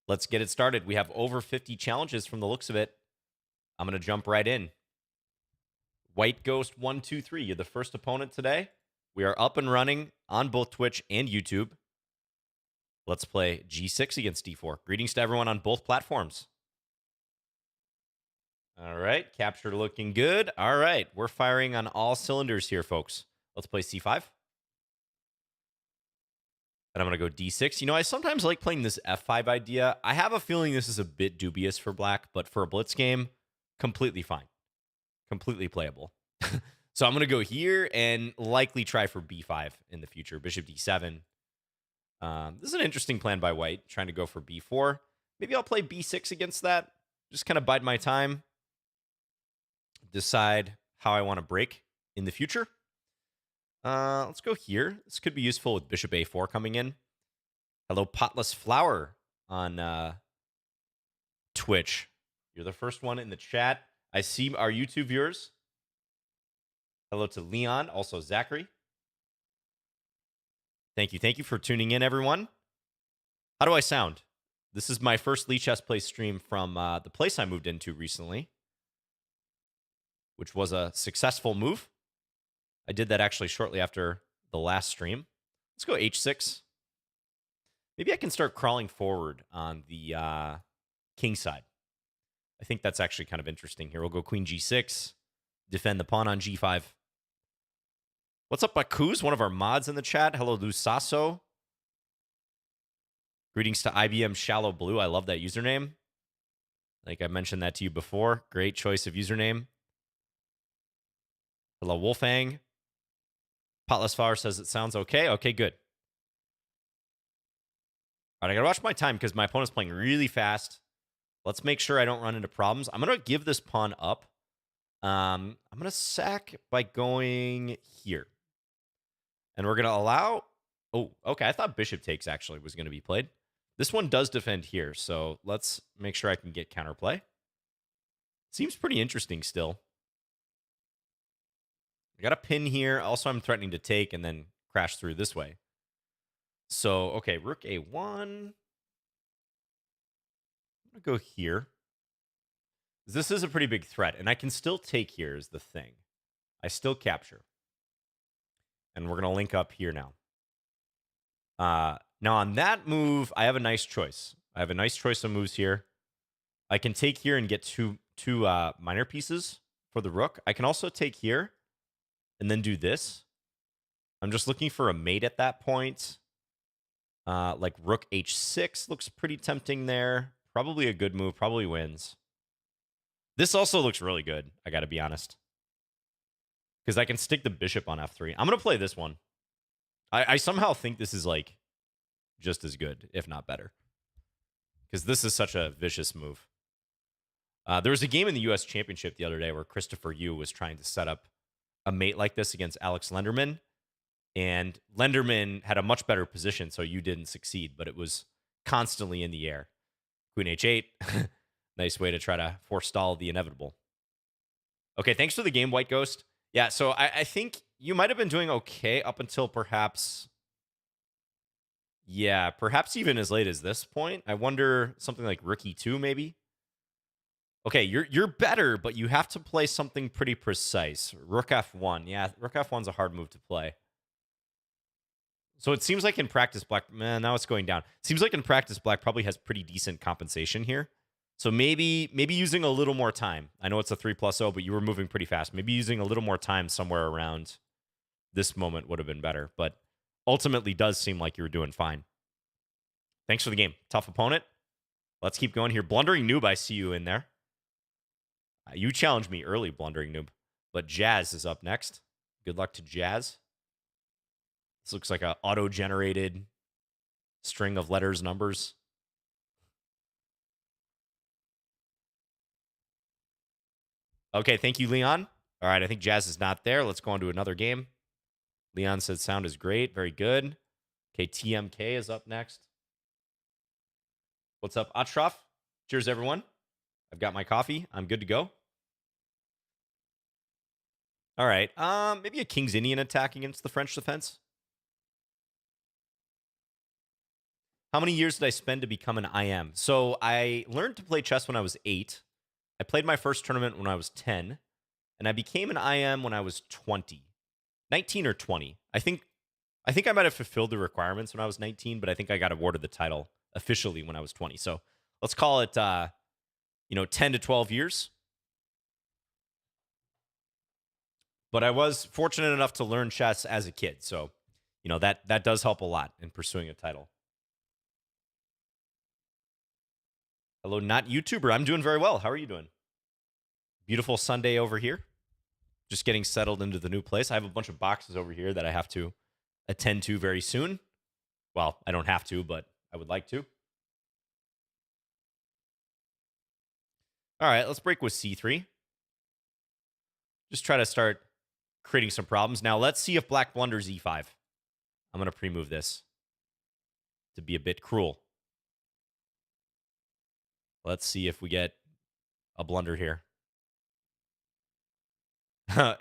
Let's get it started. We have over 50 challenges from the looks of it. I'm going to jump right in. White Ghost 123, you're the first opponent today. We are up and running on both Twitch and YouTube. Let's play G6 against D4. Greetings to everyone on both platforms. All right, capture looking good. All right, we're firing on all cylinders here, folks. Let's play C5. And I'm going to go D6. You know, I sometimes like playing this F5 idea. I have a feeling this is a bit dubious for black, but for a blitz game, completely fine. Completely playable. So I'm going to go here and likely try for B5 in the future. Bishop D7. This is an interesting plan by white, trying to go for B4. Maybe I'll play B6 against that. Just kind of bide my time. Decide how I want to break in the future. Let's go here. This could be useful with Bishop A4 coming in. Hello, Potless Flower on Twitch. You're the first one in the chat. I see our YouTube viewers. Hello to Leon, also Zachary. Thank you. Thank you for tuning in, everyone. How do I sound? This is my first Lichess Play stream from the place I moved into recently, which was a successful move. I did that actually shortly after the last stream. Let's go H6. Maybe I can start crawling forward on the king side. I think that's actually kind of interesting here. We'll go Queen G6, defend the pawn on G5. What's up, Bakuz? One of our mods in the chat. Hello, Lusaso. Greetings to IBM Shallow Blue. I love that username. I think I mentioned that to you before. Great choice of username. Hello, Wolfang. Potless Flower says it sounds okay. Okay, good. All right, I got to watch my time because my opponent's playing really fast. Let's make sure I don't run into problems. I'm going to give this pawn up. I'm going to sack by going here. And we're going to allow... Oh, okay. I thought bishop takes actually was going to be played. This one does defend here, so let's make sure I can get counterplay. Seems pretty interesting still. I got a pin here. Also, I'm threatening to take and then crash through this way. So, okay, rook A1. I'm going to go here. This is a pretty big threat, and I can still take here is the thing. I still capture. And we're going to link up here now. Now, on that move, I have a nice choice. I have a nice choice of moves here. I can take here and get two minor pieces for the rook. I can also take here and then do this. I'm just looking for a mate at that point. Like rook H6 looks pretty tempting there. Probably a good move. Probably wins. This also looks really good, I got to be honest. Because I can stick the bishop on F3. I'm going to play this one. I somehow think this is like just as good, if not better. Because this is such a vicious move. There was a game in the U.S. Championship the other day where Christopher Yu was trying to set up a mate like this against Alex Lenderman. And Lenderman had a much better position, so Yu didn't succeed. But it was constantly in the air. Queen H8. Nice way to try to forestall the inevitable. Okay, thanks for the game, White Ghost. Yeah, so I think you might have been doing okay up until perhaps... Yeah, perhaps even as late as this point. I wonder something like rook E2 maybe? Okay, you're better, but you have to play something pretty precise. Rook F1. Yeah, rook F1's a hard move to play. So it seems like in practice, black... Man, now it's going down. Seems like in practice, black probably has pretty decent compensation here. So maybe using a little more time. I know it's a 3+0, but you were moving pretty fast. Maybe using a little more time somewhere around this moment would have been better. But ultimately does seem like you were doing fine. Thanks for the game. Tough opponent. Let's keep going here. Blundering Noob, I see you in there. You challenged me early, Blundering Noob. But Jazz is up next. Good luck to Jazz. This looks like an auto-generated string of letters, numbers. Okay, thank you, Leon. All right, I think Jazz is not there. Let's go on to another game. Leon said sound is great. Very good. Okay, TMK is up next. What's up, Atraf? Cheers, everyone. I've got my coffee. I'm good to go. All right. Maybe a King's Indian attack against the French defense. How many years did I spend to become an IM? So I learned to play chess when I was 8. I played my first tournament when I was 10. And I became an IM when I was 20. 19 or 20. I think I might have fulfilled the requirements when I was 19, but I think I got awarded the title officially when I was 20. So let's call it 10 to 12 years. But I was fortunate enough to learn chess as a kid. So, that does help a lot in pursuing a title. Hello, not YouTuber. I'm doing very well. How are you doing? Beautiful Sunday over here. Just getting settled into the new place. I have a bunch of boxes over here that I have to attend to very soon. Well, I don't have to, but I would like to. All right, let's break with c3. Just try to start creating some problems. Now, let's see if black blunders e5. I'm going to pre-move this to be a bit cruel. Let's see if we get a blunder here.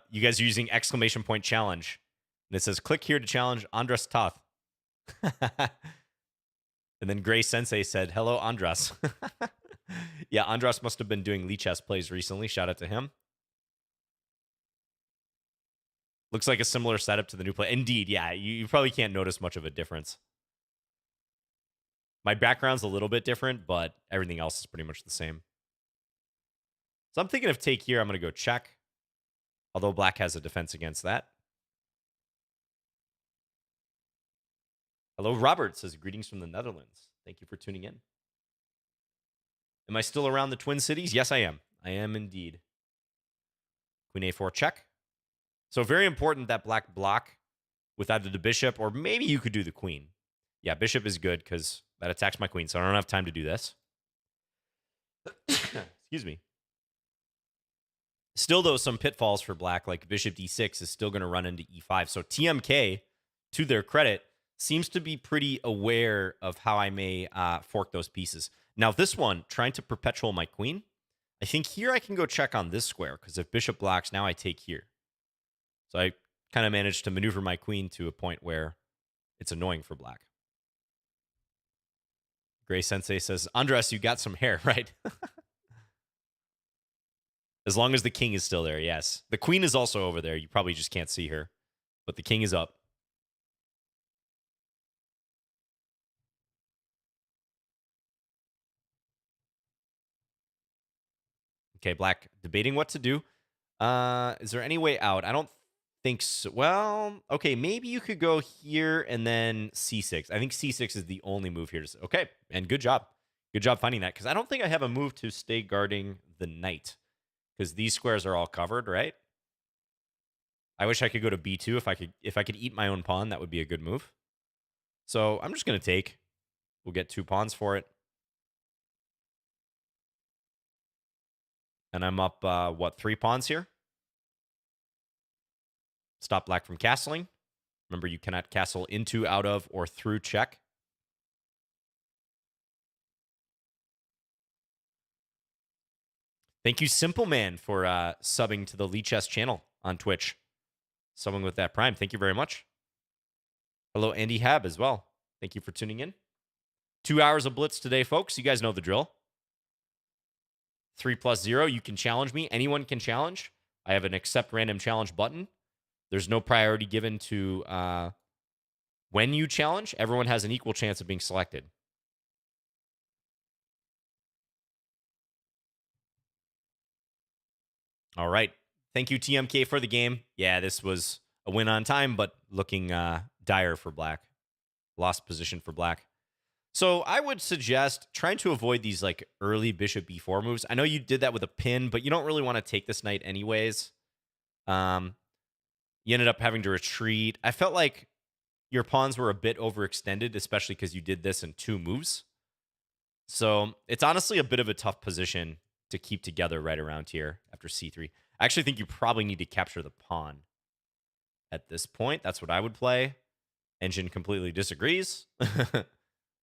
You guys are using exclamation point challenge. And it says, click here to challenge Andras Toth. And then Gray Sensei said, hello, Andras. Yeah, Andras must have been doing Lichess plays recently. Shout out to him. Looks like a similar setup to the new play. Indeed, yeah, you probably can't notice much of a difference. My background's a little bit different, but everything else is pretty much the same. So I'm thinking of take here. I'm going to go check. Although black has a defense against that. Hello, Robert says, greetings from the Netherlands. Thank you for tuning in. Am I still around the Twin Cities? Yes, I am. I am indeed. Queen a4 check. So very important that black block with either the bishop or maybe you could do the queen. Yeah, bishop is good because that attacks my queen, so I don't have time to do this. Excuse me. Still, though, some pitfalls for black, like bishop d6 is still going to run into e5. So TMK, to their credit, seems to be pretty aware of how I may fork those pieces. Now, this one, trying to perpetual my queen, I think here I can go check on this square, because if bishop blocks, now I take here. So I kind of managed to maneuver my queen to a point where it's annoying for black. Gray Sensei says, Andras, you got some hair, right? As long as the king is still there, yes. The queen is also over there. You probably just can't see her. But the king is up. Okay, black debating what to do. Is there any way out? I don't think so. Well, okay, maybe you could go here and then c6. I think c6 is the only move here. Okay, and good job. Good job finding that, because I don't think I have a move to stay guarding the knight, because these squares are all covered, right? I wish I could go to b2 if I could eat my own pawn. That would be a good move. So I'm just going to take. We'll get 2 pawns for it. And I'm up, 3 pawns here? Stop black from castling. Remember, you cannot castle into, out of, or through check. Thank you, Simple Man, for subbing to the Lichess channel on Twitch. Subbing with that Prime. Thank you very much. Hello, Andy Hab as well. Thank you for tuning in. 2 hours of Blitz today, folks. You guys know the drill. 3+0. You can challenge me. Anyone can challenge. I have an accept random challenge button. There's no priority given to when you challenge. Everyone has an equal chance of being selected. All right. Thank you, TMK, for the game. Yeah, this was a win on time, but looking dire for black. Lost position for black. So I would suggest trying to avoid these like early bishop b4 moves. I know you did that with a pin, but you don't really want to take this knight anyways. You ended up having to retreat. I felt like your pawns were a bit overextended, especially because you did this in 2 moves. So it's honestly a bit of a tough position to keep together right around here after c3. I actually think you probably need to capture the pawn at this point. That's what I would play. Engine completely disagrees.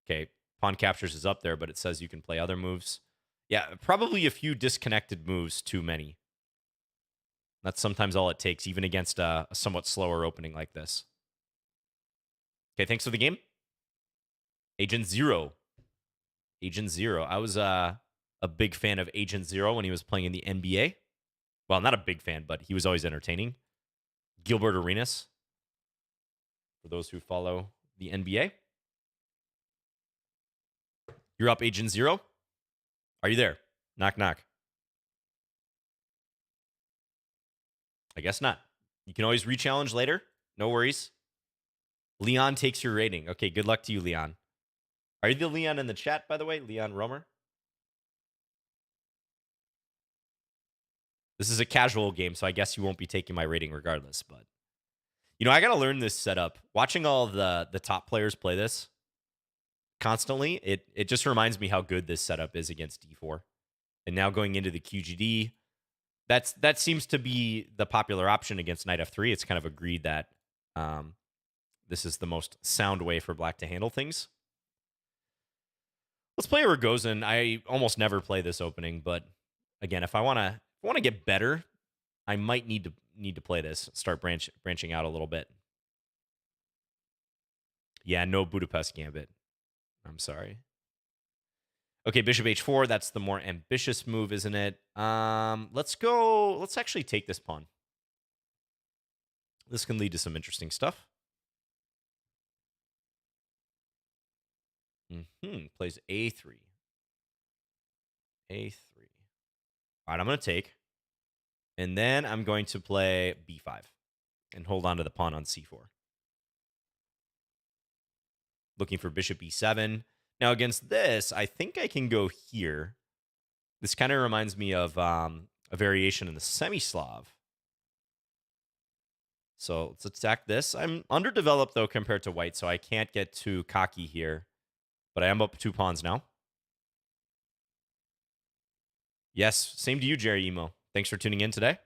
Okay, pawn captures is up there, but it says you can play other moves. Yeah, probably a few disconnected moves too many. That's sometimes all it takes, even against a somewhat slower opening like this. Okay, thanks for the game. Agent Zero. Agent Zero. I was a big fan of Agent Zero when he was playing in the NBA. Well, not a big fan, but he was always entertaining. Gilbert Arenas, for those who follow the NBA. You're up, Agent Zero. Are you there? Knock, knock. I guess not. You can always re-challenge later. No worries. Leon takes your rating. Okay, good luck to you, Leon. Are you the Leon in the chat, by the way? Leon Romer? This is a casual game, so I guess you won't be taking my rating regardless. But, you know, I got to learn this setup. Watching all of the top players play this constantly, it just reminds me how good this setup is against d4. And now going into the QGD, that seems to be the popular option against knight f3. It's kind of agreed that this is the most sound way for black to handle things. Let's play Rogozin. I almost never play this opening, but again, if I want to get better, I might need to play this. Start branching out a little bit. Yeah, no Budapest Gambit. I'm sorry. Okay, bishop h4. That's the more ambitious move, isn't it? Let's go. Let's actually take this pawn. This can lead to some interesting stuff. Plays a3. a3. All right, I'm going to take. And then I'm going to play b5 and hold on to the pawn on c4. Looking for bishop e7. Now, against this, I think I can go here. This kind of reminds me of a variation in the semi-Slav. So let's attack this. I'm underdeveloped, though, compared to white, so I can't get too cocky here. But I am up 2 pawns now. Yes, same to you, Jerry Emo. Thanks for tuning in today.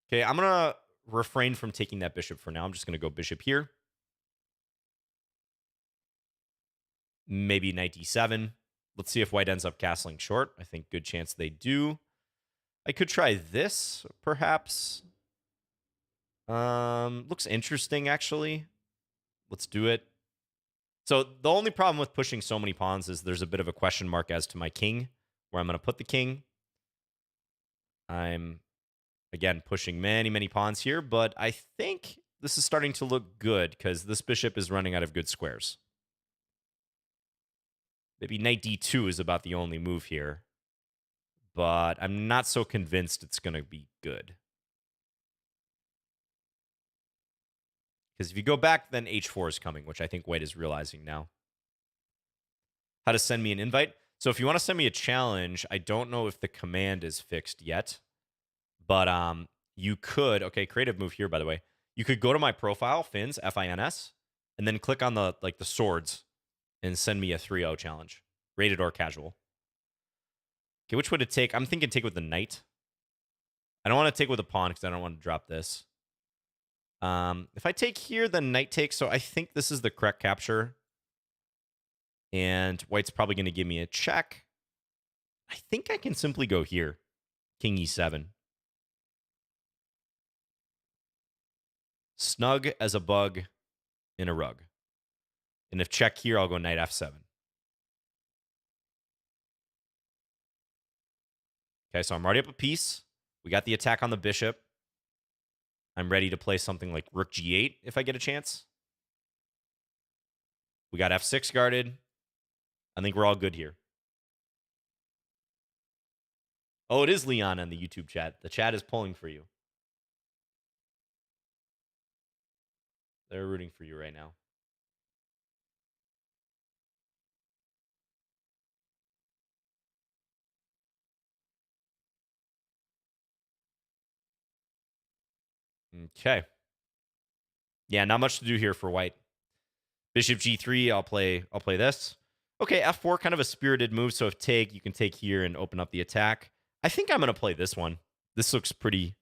Okay, I'm going to refrain from taking that bishop for now. I'm just going to go bishop here. Maybe knight d7. Let's see if white ends up castling short. I think good chance they do. I could try this, perhaps. Looks interesting, actually. Let's do it. So the only problem with pushing so many pawns is there's a bit of a question mark as to my king, where I'm going to put the king. I'm, again, pushing many, many pawns here, but I think this is starting to look good because this bishop is running out of good squares. Maybe knight d2 is about the only move here, but I'm not so convinced it's going to be good. Because if you go back, then h4 is coming, which I think white is realizing now. How to send me an invite. So if you want to send me a challenge, I don't know if the command is fixed yet. But you could, okay, creative move here, by the way. You could go to my profile, Fins, F-I-N-S, and then click on the swords and send me a 3-0 challenge. Rated or casual. Okay, which would it take? I'm thinking take with the knight. I don't want to take with a pawn because I don't want to drop this. If I take here, then knight takes. So I think this is the correct capture. And white's probably going to give me a check. I think I can simply go here. King e7. Snug as a bug in a rug. And if check here, I'll go knight f7. Okay, so I'm already up a piece. We got the attack on the bishop. I'm ready to play something like rook g8 if I get a chance. We got f6 guarded. I think we're all good here. Oh, it is Leon in the YouTube chat. The chat is pulling for you. They're rooting for you right now. Okay. Yeah, not much to do here for white. Bishop g3, I'll play this. Okay, f4, kind of a spirited move. So if take, you can take here and open up the attack. I think I'm going to play this one. This looks pretty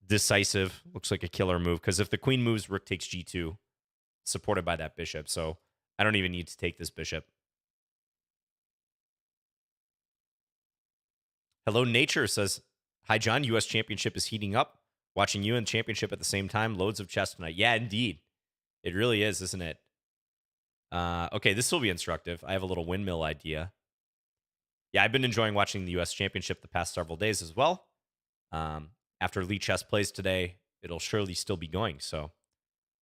decisive. Looks like a killer move. Because if the queen moves, rook takes g2. Supported by that bishop. So I don't even need to take this bishop. Hello Nature says, hi John, US Championship is heating up. Watching you and Championship at the same time. Loads of chess tonight. Yeah, indeed. It really is, isn't it? Okay, this will be instructive. I have a little windmill idea. Yeah, I've been enjoying watching the U.S. Championship the past several days as well. After Lichess plays today, it'll surely still be going. So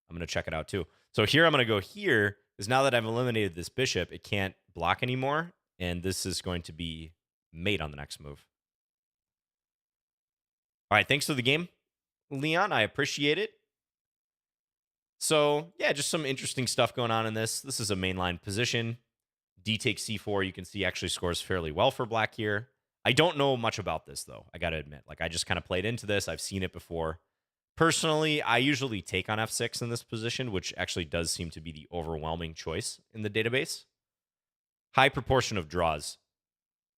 I'm going to check it out too. So here I'm going to go here because now that I've eliminated this bishop, it can't block anymore. And this is going to be mate on the next move. All right, thanks for the game, Leon. I appreciate it. So yeah, just some interesting stuff going on in this. This is a mainline position. D takes c4, you can see actually scores fairly well for black here. I don't know much about this, though, I got to admit. Like, I just kind of played into this. I've seen it before. Personally, I usually take on f6 in this position, which actually does seem to be the overwhelming choice in the database. High proportion of draws.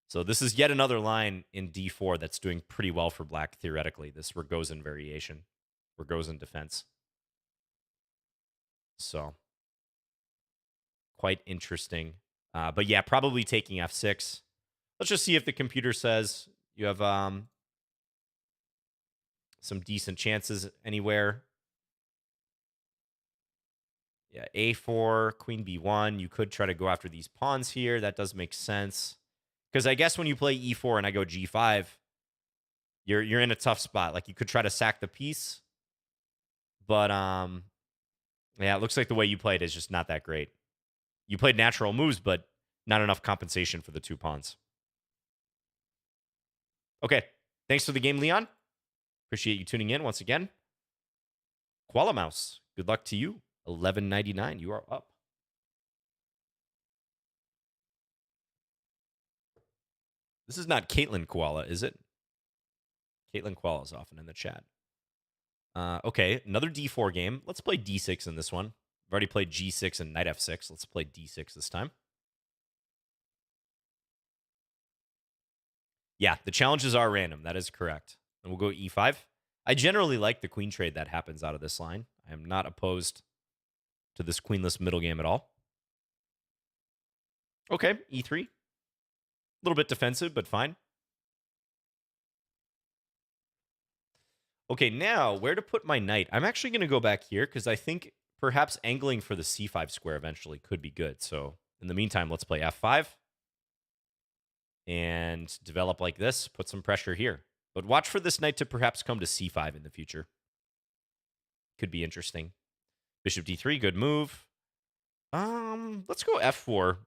So this is yet another line in d4 that's doing pretty well for black, theoretically, this Rogozin variation, Rogozin defense. So, quite interesting. But yeah, probably taking f6. Let's just see if the computer says you have some decent chances anywhere. Yeah, a4, queen b1. You could try to go after these pawns here. That does make sense. Because I guess when you play e4 and I go g5, you're in a tough spot. Like, you could try to sack the piece. But, yeah, it looks like the way you played is just not that great. You played natural moves, but not enough compensation for the two pawns. Okay, thanks for the game, Leon. Appreciate you tuning in once again. Koala Mouse, good luck to you. 11.99, you are up. This is not Caitlin Koala, is it? Caitlin Koala is often in the chat. Okay, another d4 game. Let's play d6 in this one. I've already played g6 and knight f6. Let's play d6 this time. Yeah, the challenges are random. That is correct. And we'll go e5. I generally like the queen trade that happens out of this line. I am not opposed to this queenless middle game at all. Okay, e3. A little bit defensive, but fine. Okay, now where to put my knight? I'm actually going to go back here because I think perhaps angling for the c5 square eventually could be good. So in the meantime, let's play f5 and develop like this. Put some pressure here. But watch for this knight to perhaps come to c5 in the future. Could be interesting. Bishop d3, good move. Let's go f4.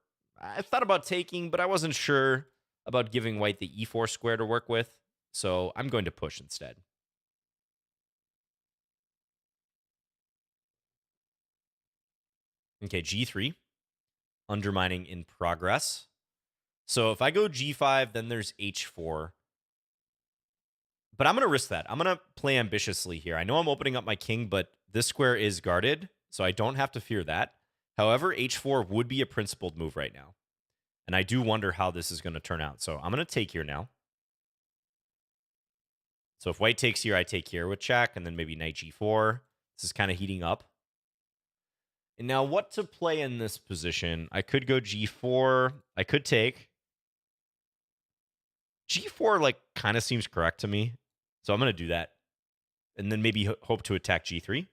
I thought about taking, but I wasn't sure about giving white the e4 square to work with. So I'm going to push instead. Okay, g3. Undermining in progress. So if I go g5, then there's h4. But I'm going to risk that. I'm going to play ambitiously here. I know I'm opening up my king, but this square is guarded, so I don't have to fear that. However, h4 would be a principled move right now. And I do wonder how this is going to turn out. So I'm going to take here now. So if white takes here, I take here with check, and then maybe knight g4. This is kind of heating up. And now what to play in this position? I could go g4. I could take. G4, like, kind of seems correct to me. So I'm going to do that. And then maybe hope to attack g3.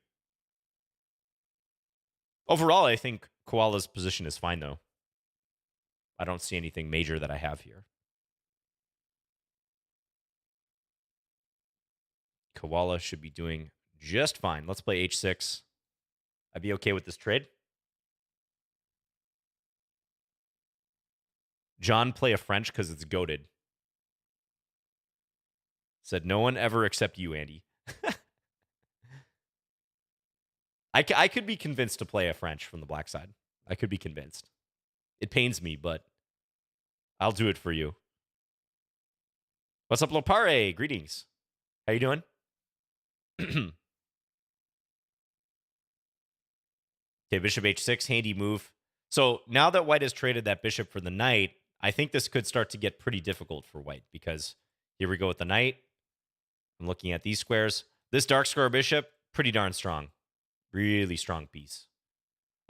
Overall, I think Koala's position is fine, though. I don't see anything major that I have here. Koala should be doing just fine. Let's play h6. I'd be okay with this trade. John, play a French because it's goated. Said no one ever except you, Andy. I could be convinced to play a French from the black side. I could be convinced. It pains me, but I'll do it for you. What's up, Lopare? Greetings. How you doing? Okay, bishop h6, handy move. So now that white has traded that bishop for the knight, I think this could start to get pretty difficult for white because here we go with the knight. I'm looking at these squares. This dark square bishop, pretty darn strong. Really strong piece.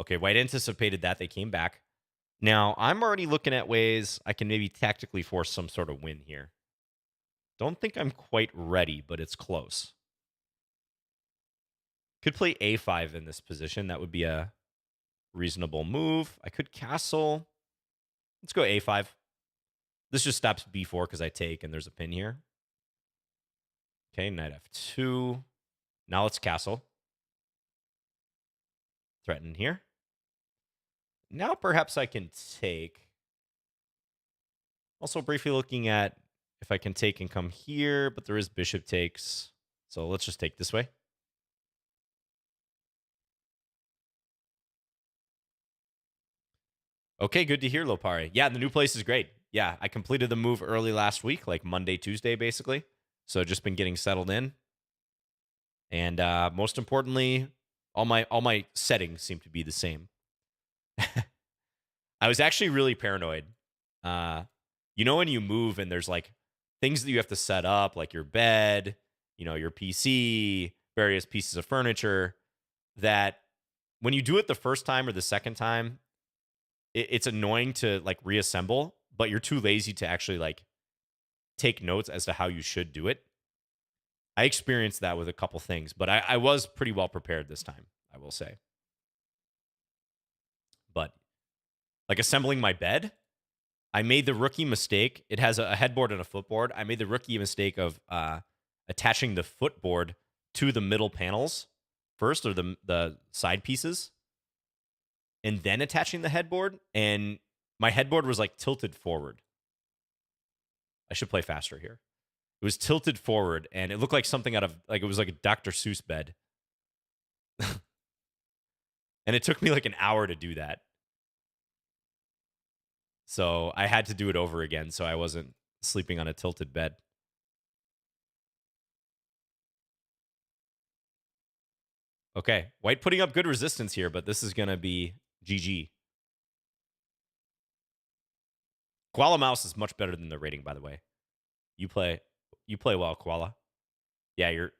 Okay, white anticipated that. They came back. Now, I'm already looking at ways I can maybe tactically force some sort of win here. Don't think I'm quite ready, but it's close. Could play a5 in this position. That would be a reasonable move. I could castle. Let's go a5. This just stops b4 because I take and there's a pin here. Okay, knight f2. Now let's castle. Threaten here. Now perhaps I can take. Also briefly looking at if I can take and come here, but there is bishop takes. So let's just take this way. Okay, good to hear, Lopare. Yeah, the new place is great. Yeah, I completed the move early last week, like Monday, Tuesday, basically. So just been getting settled in. And most importantly, all my settings seem to be the same. I was actually really paranoid. You know when you move and there's like things that you have to set up, like your bed, your PC, various pieces of furniture, that when you do it the first time or the second time, it's annoying to like reassemble, but you're too lazy to actually like take notes as to how you should do it. I experienced that with a couple things, but I was pretty well prepared this time, I will say. But like assembling my bed, I made the rookie mistake. It has a headboard and a footboard. I made the rookie mistake of attaching the footboard to the middle panels first, or the side pieces, and then attaching the headboard. And my headboard was like tilted forward. I should play faster here. It was tilted forward, and it looked like something out of, like, it was like a Dr. Seuss bed. And it took me like an hour to do that. So I had to do it over again so I wasn't sleeping on a tilted bed. Okay, white putting up good resistance here, but this is going to be GG. Koala Mouse is much better than the rating, by the way. You play well, Koala. Yeah, you're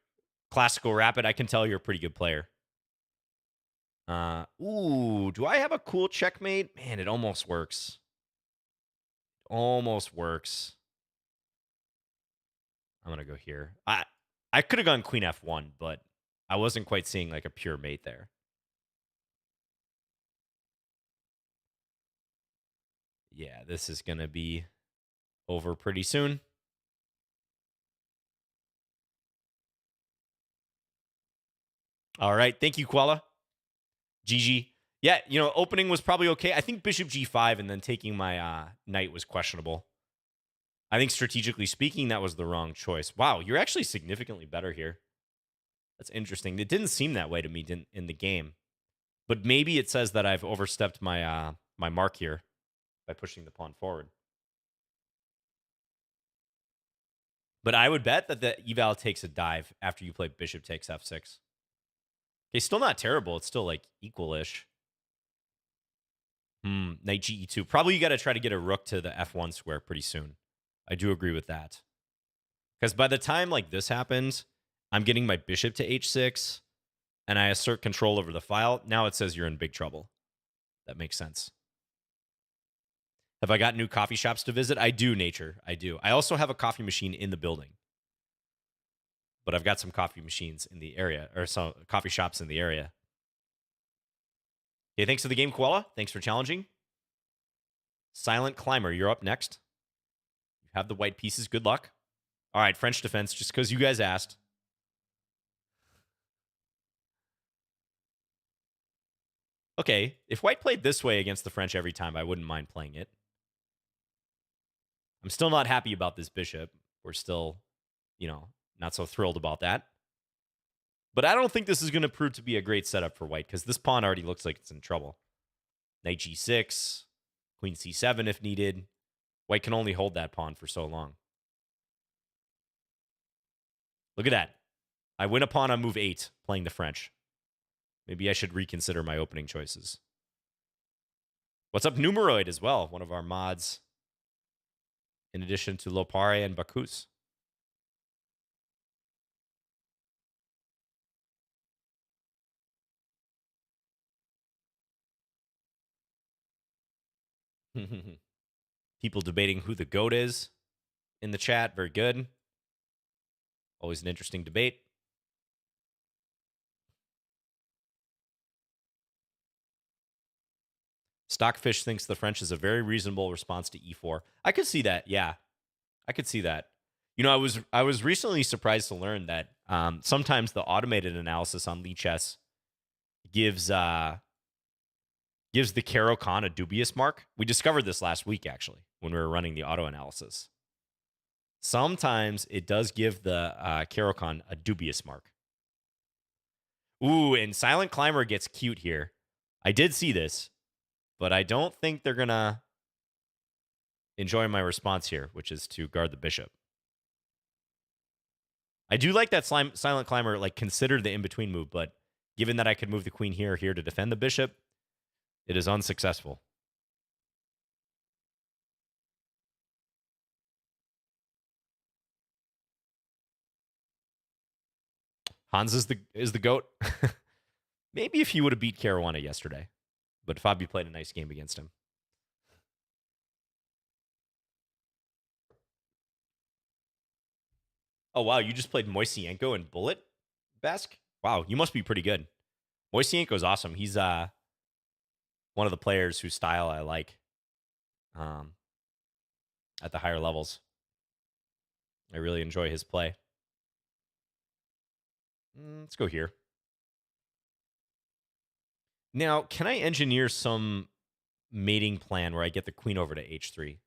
classical rapid. I can tell you're a pretty good player. Ooh, do I have a cool checkmate? Man, it almost works. Almost works. I'm going to go here. I could have gone queen f1, but I wasn't quite seeing like a pure mate there. Yeah, this is going to be over pretty soon. All right. Thank you, Koala. GG. Yeah, opening was probably okay. I think bishop g5 and then taking my knight was questionable. I think strategically speaking, that was the wrong choice. Wow, you're actually significantly better here. That's interesting. It didn't seem that way to me in the game. But maybe it says that I've overstepped my my mark here by pushing the pawn forward. But I would bet that the eval takes a dive after you play bishop takes f6. Okay, still not terrible. It's still like equal-ish. Knight ge2. Probably you got to try to get a rook to the f1 square pretty soon. I do agree with that. Because by the time like this happens, I'm getting my bishop to h6, and I assert control over the file. Now it says you're in big trouble. That makes sense. Have I got new coffee shops to visit? I do, Nature. I do. I also have a coffee machine in the building. But I've got some coffee machines in the area, or some coffee shops in the area. Okay, thanks for the game, Koala. Thanks for challenging. Silent Climber, you're up next. You have the white pieces. Good luck. All right, French defense, just because you guys asked. Okay, if white played this way against the French every time, I wouldn't mind playing it. I'm still not happy about this bishop. We're still, not so thrilled about that. But I don't think this is going to prove to be a great setup for white, because this pawn already looks like it's in trouble. Knight g6, queen c7 if needed. White can only hold that pawn for so long. Look at that. I win a pawn on move 8, playing the French. Maybe I should reconsider my opening choices. What's up, Numeroid, as well? One of our mods, in addition to Lopare and Bakus. People debating who the GOAT is in the chat. Very good. Always an interesting debate. Stockfish thinks the French is a very reasonable response to e4. I could see that. Yeah, I could see that. You know, I was recently surprised to learn that sometimes the automated analysis on Lichess gives gives the Caro-Kann a dubious mark. We discovered this last week, actually, when we were running the auto analysis. Sometimes it does give the Caro-Kann a dubious mark. Ooh, and Silent Climber gets cute here. I did see this, but I don't think they're going to enjoy my response here, which is to guard the bishop. I do like that Silent Climber like considered the in-between move, but given that I could move the queen here to defend the bishop, it is unsuccessful. Hans is the GOAT. Maybe if he would have beat Caruana yesterday, but Fabi played a nice game against him. Oh, wow. You just played Moisienko and Bullet, Besk? Wow, you must be pretty good. Moisienko's awesome. He's one of the players whose style I like at the higher levels. I really enjoy his play. Let's go here. Now, can I engineer some mating plan where I get the queen over to h3?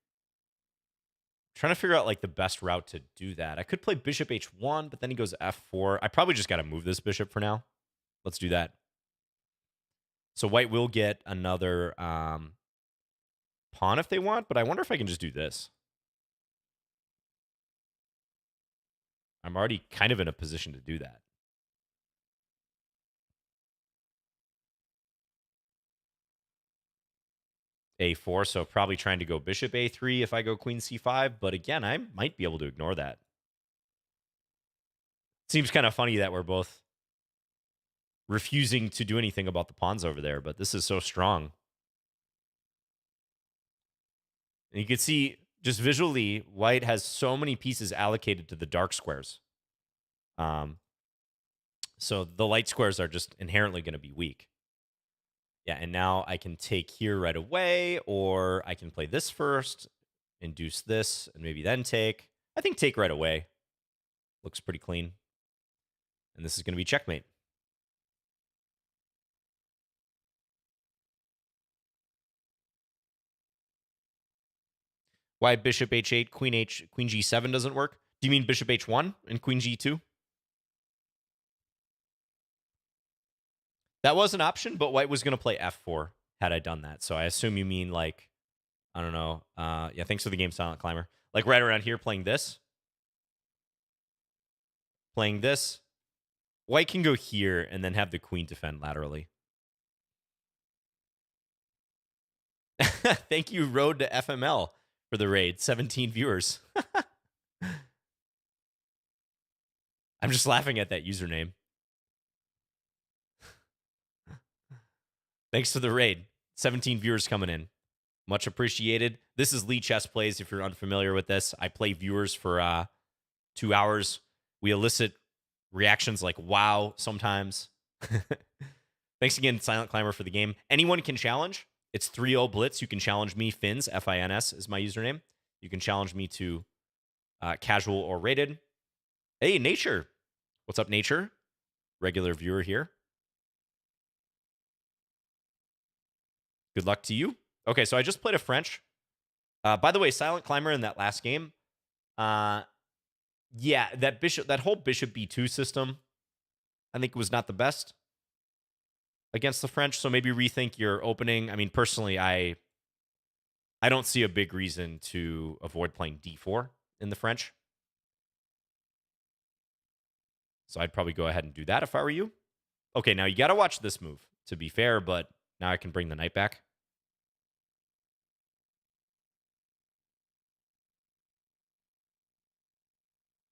Trying to figure out like the best route to do that. I could play bishop h1, but then he goes f4. I probably just got to move this bishop for now. Let's do that. So white will get another pawn if they want, but I wonder if I can just do this. I'm already kind of in a position to do that. a4, so probably trying to go bishop a3 if I go queen c5, but again, I might be able to ignore that. Seems kind of funny that we're both refusing to do anything about the pawns over there, but this is so strong. And you can see, just visually, white has so many pieces allocated to the dark squares. So the light squares are just inherently going to be weak. Yeah, and now I can take here right away, or I can play this first, induce this, and maybe then take. I think take right away. Looks pretty clean. And this is going to be checkmate. Why bishop h8, queen g7 doesn't work? Do you mean bishop h1 and queen g2? That was an option, but white was going to play f4 had I done that. So I assume you mean like, I don't know. Yeah, thanks for the game, Silent Climber. Like right around here playing this. Playing this. White can go here and then have the queen defend laterally. Thank you, Road to FML, for the raid. 17 viewers. I'm just laughing at that username. Thanks for the raid. 17 viewers coming in. Much appreciated. This is Lichess Plays, if you're unfamiliar with this. I play viewers for 2 hours. We elicit reactions like wow sometimes. Thanks again, Silent Climber, for the game. Anyone can challenge. It's 3-0 Blitz. You can challenge me. Fins, F-I-N-S is my username. You can challenge me to casual or rated. Hey, Nature. What's up, Nature? Regular viewer here. Good luck to you. Okay, so I just played a French. By the way, Silent Climber in that last game, yeah, that whole bishop b2 system, I think was not the best against the French. So maybe rethink your opening. I mean, personally, I don't see a big reason to avoid playing d4 in the French. So I'd probably go ahead and do that if I were you. Okay, now you got to watch this move, to be fair, but now I can bring the knight back.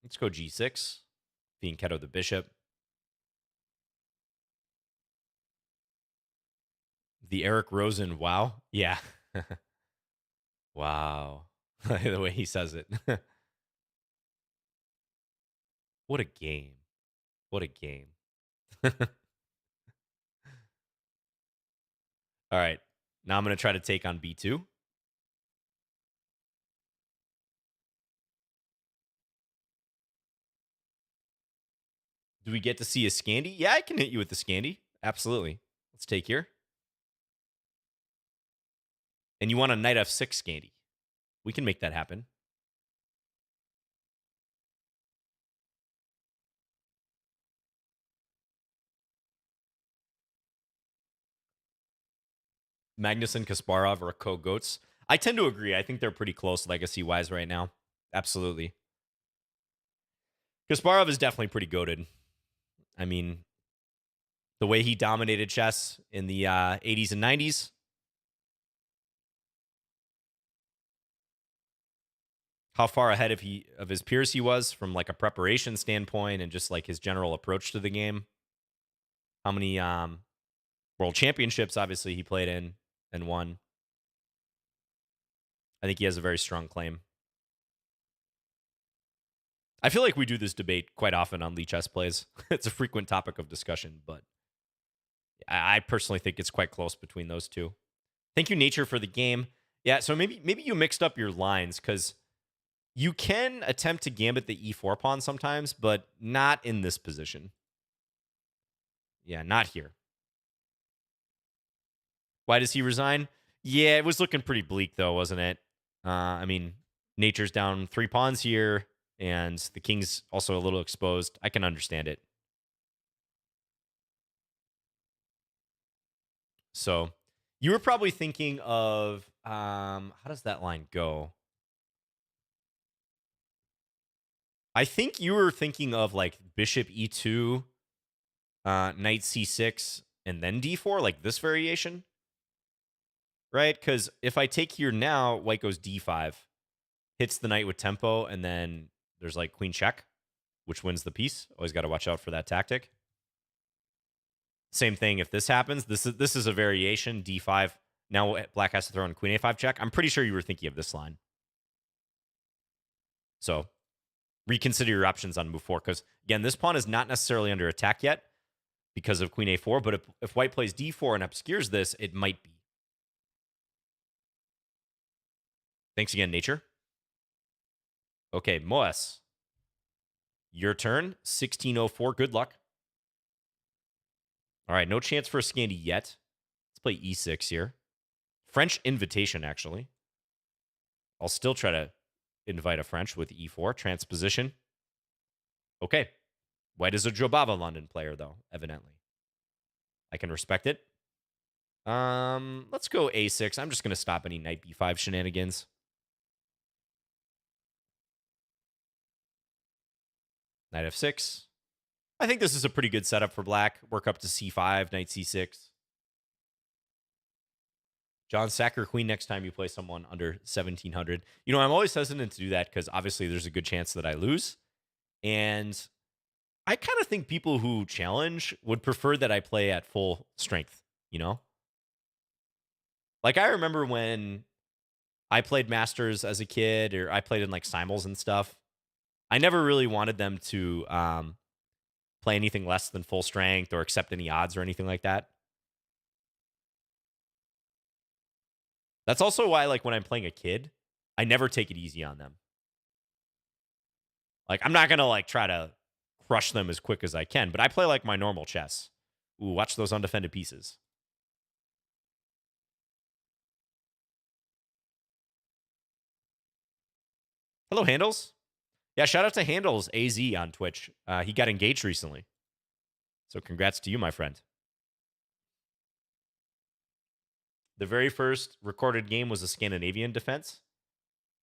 Let's go g6. Fianchetto the bishop. The Eric Rosen, wow. Yeah. Wow. The way he says it. What a game. What a game. All right. Now I'm going to try to take on b2. Do we get to see a scandi? Yeah, I can hit you with the scandi. Absolutely. Let's take here. And you want a knight f6 scandi. We can make that happen. Magnuson, Kasparov, or Ko-Goats. I tend to agree. I think they're pretty close legacy-wise right now. Absolutely. Kasparov is definitely pretty goated. I mean, the way he dominated chess in the 80s and 90s. How far ahead of his peers he was from like a preparation standpoint and just like his general approach to the game. How many world championships obviously he played in and won. I think he has a very strong claim. I feel like we do this debate quite often on Lichess Plays. It's a frequent topic of discussion, but I personally think it's quite close between those two. Thank you, Nature, for the game. Yeah, so maybe you mixed up your lines because you can attempt to gambit the e4 pawn sometimes, but not in this position. Yeah, not here. Why does he resign? Yeah, it was looking pretty bleak, though, wasn't it? I mean, Nature's down 3 pawns here, and the king's also a little exposed. I can understand it. So you were probably thinking of how does that line go? I think you were thinking of like bishop e2, knight c6, and then d4, like this variation, right? Because if I take here now, white goes d5, hits the knight with tempo, and then there's like queen check, which wins the piece. Always got to watch out for that tactic. Same thing if this happens. This is a variation, d5. Now black has to throw in queen a5 check. I'm pretty sure you were thinking of this line. So reconsider your options on move 4, because again, this pawn is not necessarily under attack yet because of queen a4, but if white plays d4 and obscures this, it might be. Thanks again, Nature. Okay, Moes. Your turn, 1604. Good luck. All right, no chance for a scandi yet. Let's play e6 here. French invitation, actually. I'll still try to invite a French with e4. Transposition. Okay. White is a Jobava London player, though, evidently. I can respect it. Let's go a6. I'm just going to stop any knight b5 shenanigans. Knight f6. I think this is a pretty good setup for black. Work up to c5, knight c6. John, sack your queen next time you play someone under 1700. You know, I'm always hesitant to do that because obviously there's a good chance that I lose. And I kind of think people who challenge would prefer that I play at full strength, you know? Like I remember when I played Masters as a kid, or I played in like simul's and stuff. I never really wanted them to play anything less than full strength or accept any odds or anything like that. That's also why, like, when I'm playing a kid, I never take it easy on them. Like, I'm not going to, like, try to crush them as quick as I can, but I play like my normal chess. Ooh, watch those undefended pieces. Hello, Handles. Yeah, shout out to Handles AZ on Twitch. He got engaged recently. So congrats to you, my friend. The very first recorded game was a Scandinavian defense,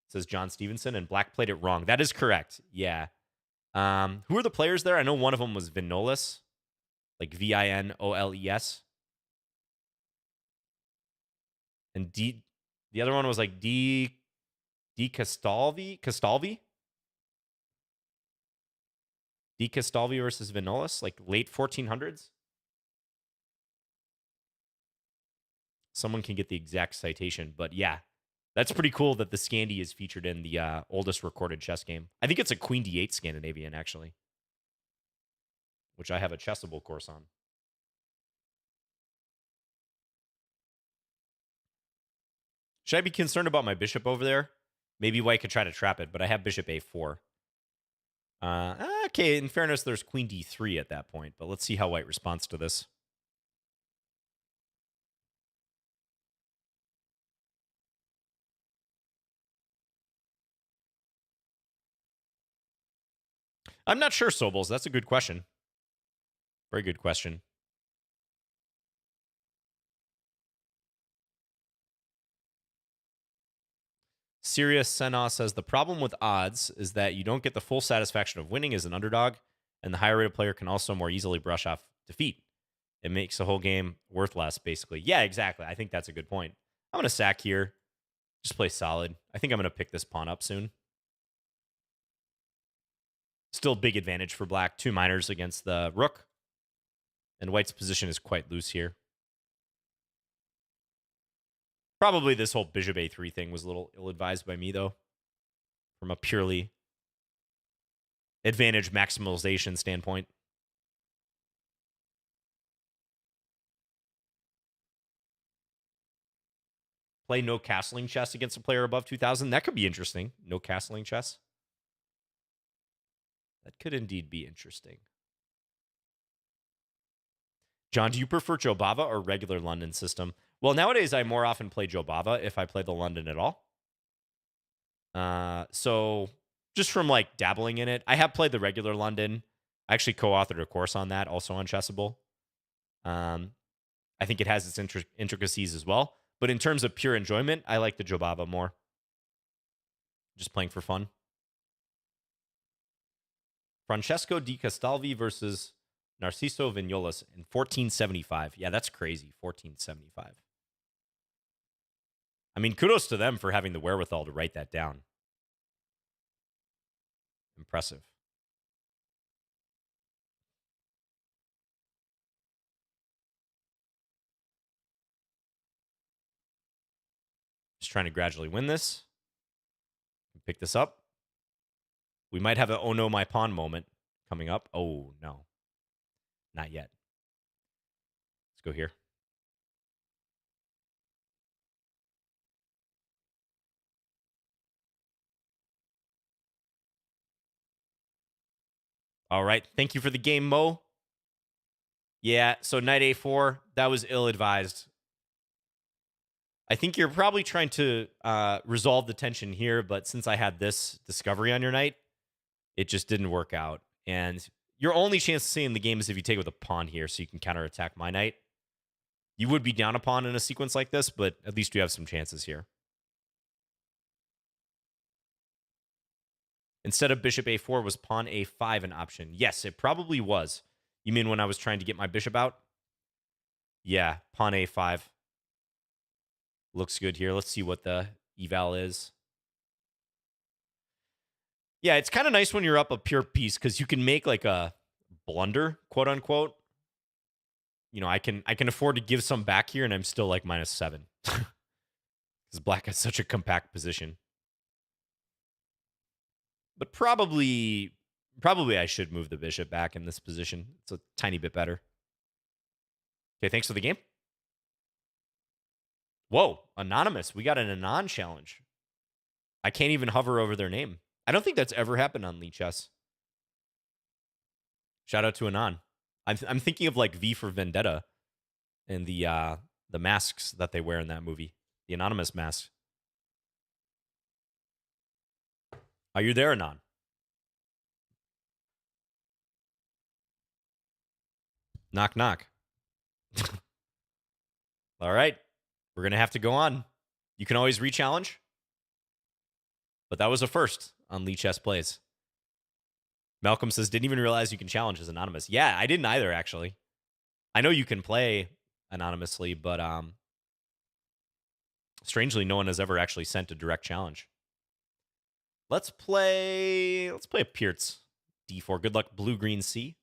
says John Stevenson, and black played it wrong. That is correct. Yeah. Who are the players there? I know one of them was Vinoles, like Vinoles. And the other one was like D Castalvi? D Castalvi versus Vinoles, like late 1400s. Someone can get the exact citation, but yeah, that's pretty cool that the Scandi is featured in the oldest recorded chess game. I think it's a Queen D8 Scandinavian, actually, which I have a chessable course on. Should I be concerned about my bishop over there? Maybe white could try to trap it, but I have bishop a4. Okay, in fairness, there's queen d3 at that point, but let's see how white responds to this. I'm not sure, Sobels. That's a good question. Very good question. Sirius Senna says the problem with odds is that you don't get the full satisfaction of winning as an underdog, and the higher rated player can also more easily brush off defeat. It makes the whole game worth less, basically. Yeah, exactly. I think that's a good point. I'm going to sack here. Just play solid. I think I'm going to pick this pawn up soon. Still big advantage for black. 2 minors against the rook. And white's position is quite loose here. Probably this whole bishop a3 thing was a little ill-advised by me, though. From a purely advantage maximization standpoint. Play no castling chess against a player above 2,000. That could be interesting. No castling chess. That could indeed be interesting. John, do you prefer Jobava or regular London system? Well, nowadays I more often play Jobava if I play the London at all. So just from like dabbling in it, I have played the regular London. I actually co-authored a course on that, also on Chessable. I think it has its intricacies as well. But in terms of pure enjoyment, I like the Jobava more. Just playing for fun. Francesco di Castalvi versus Narciso Vignolas in 1475. Yeah, that's crazy. 1475. I mean, kudos to them for having the wherewithal to write that down. Impressive. Just trying to gradually win this. Pick this up. We might have an oh no, my pawn moment coming up. Oh, no. Not yet. Let's go here. All right. Thank you for the game, Mo. Yeah, so knight a4, that was ill-advised. I think you're probably trying to resolve the tension here, but since I had this discovery on your knight, it just didn't work out. And your only chance of seeing the game is if you take with a pawn here so you can counterattack my knight. You would be down a pawn in a sequence like this, but at least you have some chances here. Instead of bishop a4, was pawn a5 an option? Yes, it probably was. You mean when I was trying to get my bishop out? Yeah, pawn a5. Looks good here. Let's see what the eval is. Yeah, it's kind of nice when you're up a pure piece because you can make like a blunder, quote unquote. You know, I can afford to give some back here, and I'm still like -7 because black has such a compact position. But probably I should move the bishop back in this position. It's a tiny bit better. Okay, thanks for the game. Whoa, anonymous. We got an anon challenge. I can't even hover over their name. I don't think that's ever happened on Lichess. Shout out to anon. I'm thinking of like V for Vendetta and the masks that they wear in that movie, the anonymous mask. Are you there, anon? Knock knock. All right, we're gonna have to go on. You can always re-challenge, but that was a first on Lichess Plays. Malcolm says, didn't even realize you can challenge as anonymous. Yeah, I didn't either, actually. I know you can play anonymously, but strangely, no one has ever actually sent a direct challenge. Let's play a Pirtz d4. Good luck, blue-green C.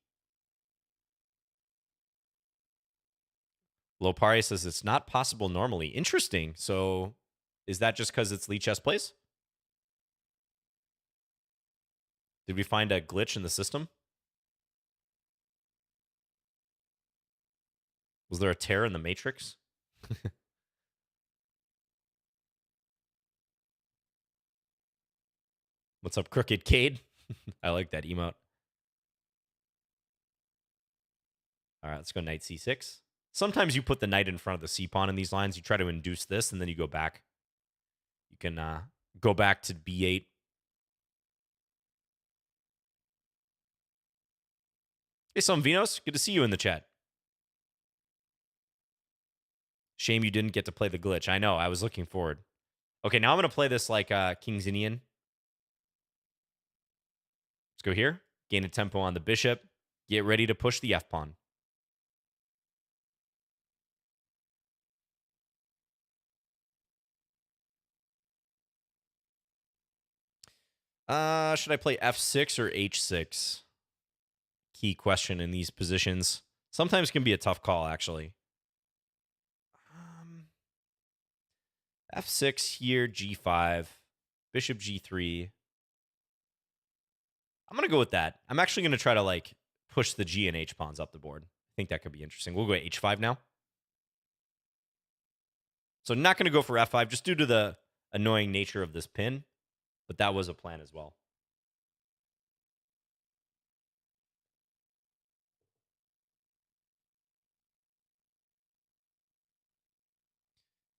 Lopari says it's not possible normally. Interesting. So is that just because it's Lichess Plays? Did we find a glitch in the system? Was there a tear in the matrix? What's up, Crooked Cade? I like that emote. All right, let's go knight c6. Sometimes you put the knight in front of the c-pawn in these lines. You try to induce this, and then you go back. You can go back to b8. Hey, some Vinos. Good to see you in the chat. Shame you didn't get to play the glitch. I know. I was looking forward. Okay, now I'm going to play this like King's Indian. Let's go here. Gain a tempo on the bishop. Get ready to push the f-pawn. Should I play f6 or h6? Key question in these positions. Sometimes can be a tough call, actually. F6 here, g5, bishop g3. I'm going to go with that. I'm actually going to try to like push the g and h pawns up the board. I think that could be interesting. We'll go h5 now. So not going to go for f5 just due to the annoying nature of this pin, but that was a plan as well.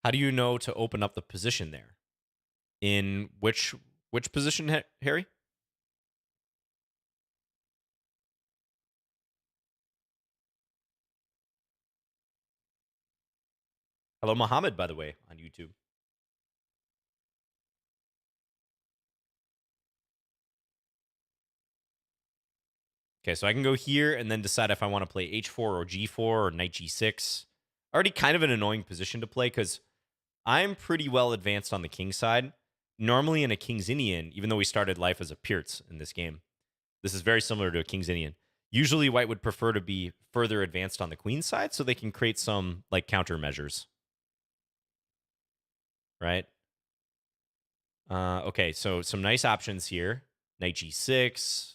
How do you know to open up the position there? In which position, Harry? Hello, Mohammed, by the way, on YouTube. Okay, so I can go here and then decide if I want to play h4 or g4 or knight g6. Already kind of an annoying position to play because I'm pretty well advanced on the king side. Normally in a King's Indian, even though we started life as a Pirtz in this game, this is very similar to a King's Indian. Usually white would prefer to be further advanced on the queen side so they can create some like countermeasures. Right? Okay, so some nice options here. Knight g6,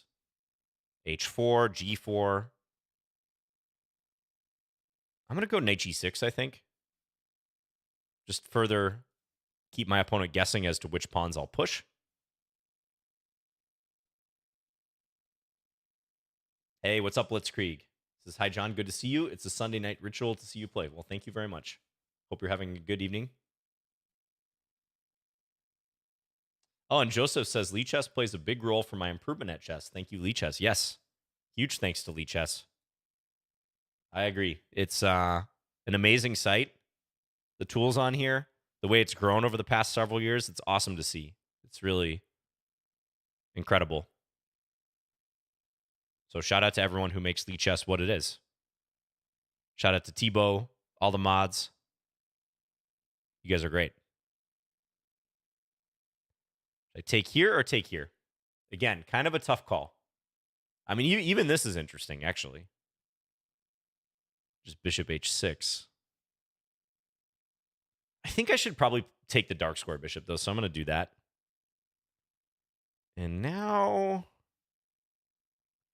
h4, g4. I'm going to go knight g6, I think. Just further keep my opponent guessing as to which pawns I'll push. Hey, what's up, Blitzkrieg? Says, hi, John. Good to see you. It's a Sunday night ritual to see you play. Well, thank you very much. Hope you're having a good evening. Oh, and Joseph says, Lichess plays a big role for my improvement at chess. Thank you, Lichess. Yes. Huge thanks to Lichess. I agree. It's an amazing site. The tools on here, the way it's grown over the past several years, it's awesome to see. It's really incredible. So shout out to everyone who makes Lichess what it is. Shout out to Tebow, all the mods. You guys are great. Should I take here or take here? Again, kind of a tough call. I mean, even this is interesting, actually. Just bishop h6. I think I should probably take the dark square bishop, though, so I'm going to do that. And now,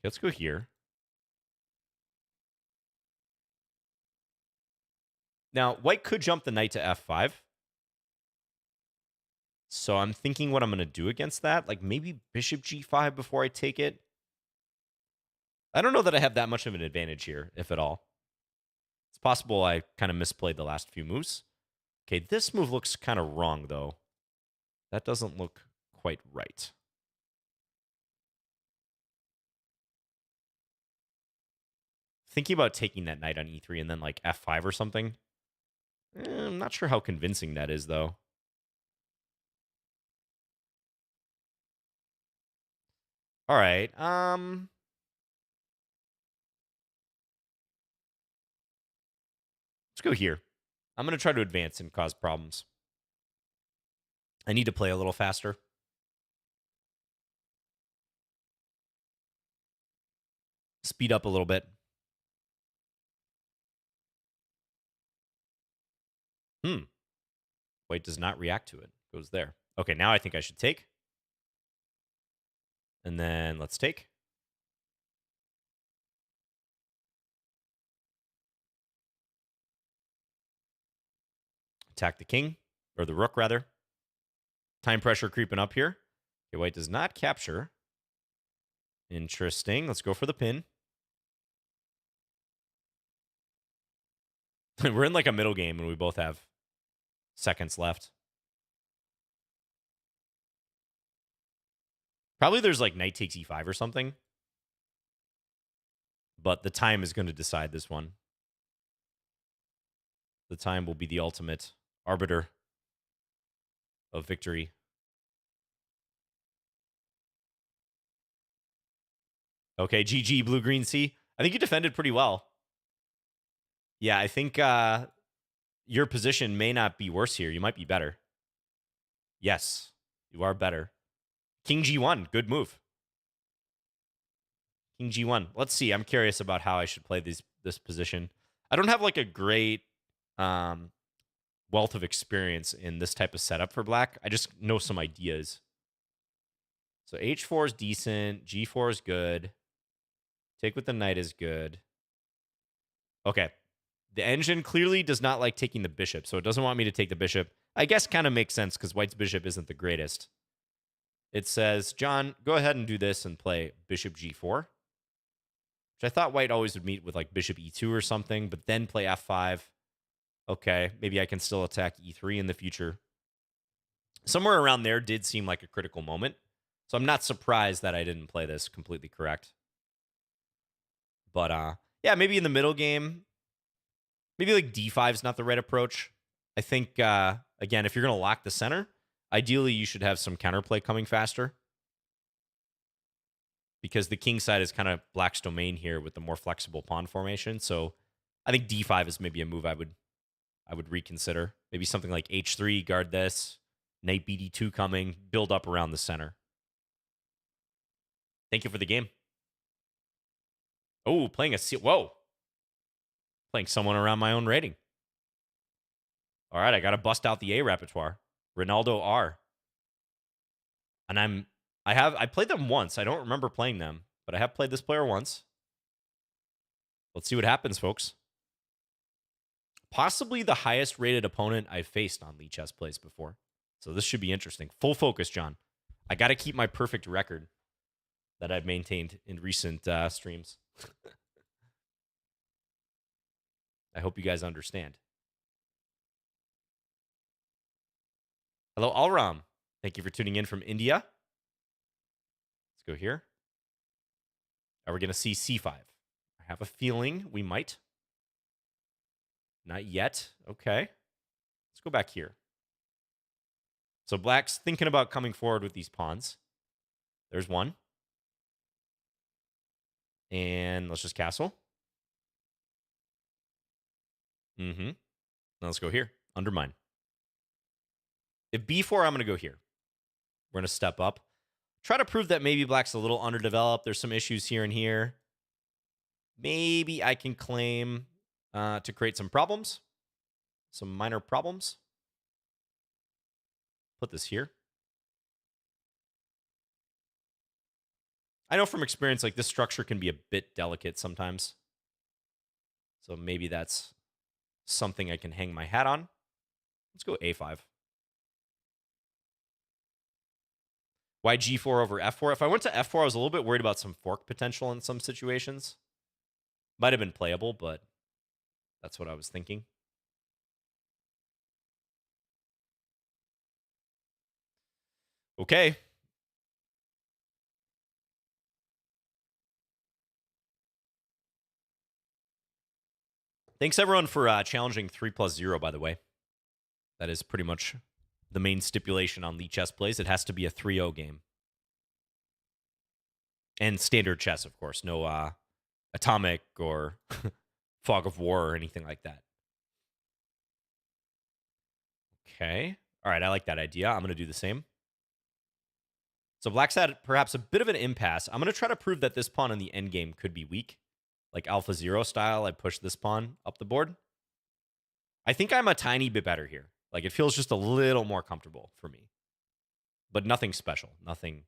let's go here. Now, white could jump the knight to f5. So I'm thinking what I'm going to do against that. Like maybe bishop g5 before I take it. I don't know that I have that much of an advantage here, if at all. It's possible I kind of misplayed the last few moves. Okay, this move looks kind of wrong, though. That doesn't look quite right. Thinking about taking that knight on e3 and then like f5 or something. I'm not sure how convincing that is, though. All right. Let's go here. I'm going to try to advance and cause problems. I need to play a little faster. Speed up a little bit. White does not react to it. Goes there. Okay, now I think I should take. And then let's take. Attack the king, or the rook, rather. Time pressure creeping up here. Okay, white does not capture. Interesting. Let's go for the pin. We're in like a middle game and we both have seconds left. Probably there's like knight takes e5 or something. But the time is going to decide this one. The time will be the ultimate arbiter of victory. Okay, GG, blue-green C. I think you defended pretty well. Yeah, I think your position may not be worse here. You might be better. Yes, you are better. King G1, good move. King G1. Let's see. I'm curious about how I should play this position. I don't have like a great wealth of experience in this type of setup for black. I just know some ideas. So H4 is decent. G4 is good. Take with the knight is good. Okay. The engine clearly does not like taking the bishop, so it doesn't want me to take the bishop. I guess kind of makes sense because white's bishop isn't the greatest. It says, John, go ahead and do this and play bishop G4. Which I thought white always would meet with like bishop E2 or something, but then play F5. Okay, maybe I can still attack E3 in the future. Somewhere around there did seem like a critical moment. So I'm not surprised that I didn't play this completely correct. But yeah, maybe in the middle game, maybe like D5 is not the right approach. I think, again, if you're going to lock the center, ideally you should have some counterplay coming faster. Because the king side is kind of black's domain here with the more flexible pawn formation. So I think D5 is maybe a move I would reconsider. Maybe something like H3, guard this. Knight BD2 coming, build up around the center. Thank you for the game. Oh, playing a C. Whoa. Playing someone around my own rating. All right, I got to bust out the A repertoire. Ronaldo R. And I played them once. I don't remember playing them, but I have played this player once. Let's see what happens, folks. Possibly the highest rated opponent I've faced on Lichess plays before. So this should be interesting. Full focus, John. I got to keep my perfect record that I've maintained in recent streams. I hope you guys understand. Hello, Alram. Thank you for tuning in from India. Let's go here. Are we going to see C5? I have a feeling we might. Not yet. Okay. Let's go back here. So black's thinking about coming forward with these pawns. There's one. And let's just castle. Now let's go here. Undermine. If B4, I'm going to go here. We're going to step up. Try to prove that maybe black's a little underdeveloped. There's some issues here and here. Maybe I can claim to create some problems. Some minor problems. Put this here. I know from experience, like this structure can be a bit delicate sometimes. So maybe that's something I can hang my hat on. Let's go A5. Why G4 over F4? If I went to F4, I was a little bit worried about some fork potential in some situations. Might have been playable, but that's what I was thinking. Okay. Thanks, everyone, for challenging 3+0, by the way. That is pretty much the main stipulation on Lichess plays. It has to be a 3-0 game. And standard chess, of course. No atomic or fog of war or anything like that. Okay. All right, I like that idea. I'm going to do the same. So black's had perhaps a bit of an impasse. I'm going to try to prove that this pawn in the endgame could be weak. Like Alpha Zero style, I push this pawn up the board. I think I'm a tiny bit better here. Like, it feels just a little more comfortable for me. But nothing special. Nothing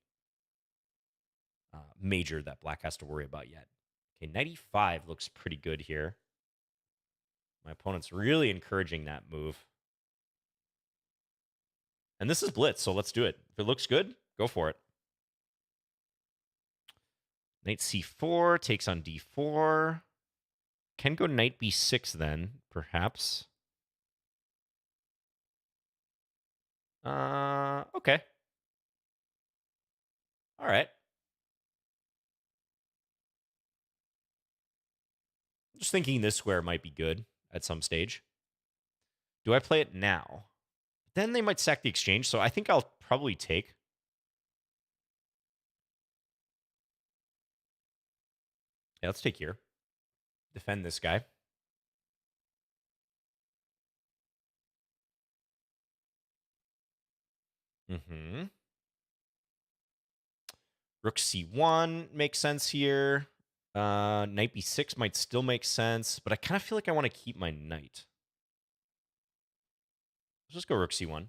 major that black has to worry about yet. Okay, 95 looks pretty good here. My opponent's really encouraging that move. And this is blitz, so let's do it. If it looks good, go for it. Knight c4 takes on d4. Can go knight b6 then, perhaps. Okay. All right. Just thinking this square might be good at some stage. Do I play it now? Then they might sack the exchange, so I think I'll probably take. Yeah, let's take here. Defend this guy. Mm-hmm. Rook c1 makes sense here. Knight b6 might still make sense, but I kind of feel like I want to keep my knight. Let's just go rook c1.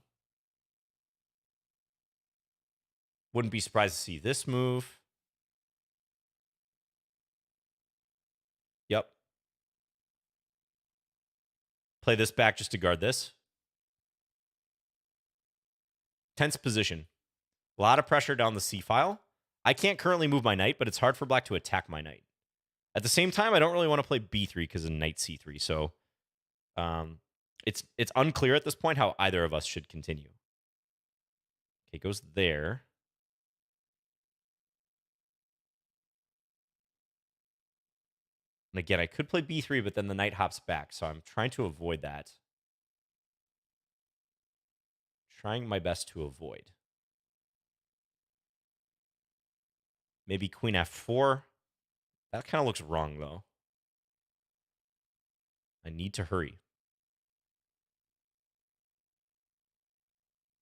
Wouldn't be surprised to see this move. Yep. Play this back just to guard this. Tense position. A lot of pressure down the c file. I can't currently move my knight, but it's hard for black to attack my knight. At the same time, I don't really want to play b3 because of knight c3. So it's unclear at this point how either of us should continue. Okay, goes there. And again, I could play b3, but then the knight hops back. So I'm trying to avoid that. Trying my best to avoid. Maybe queen f4. That kind of looks wrong, though. I need to hurry.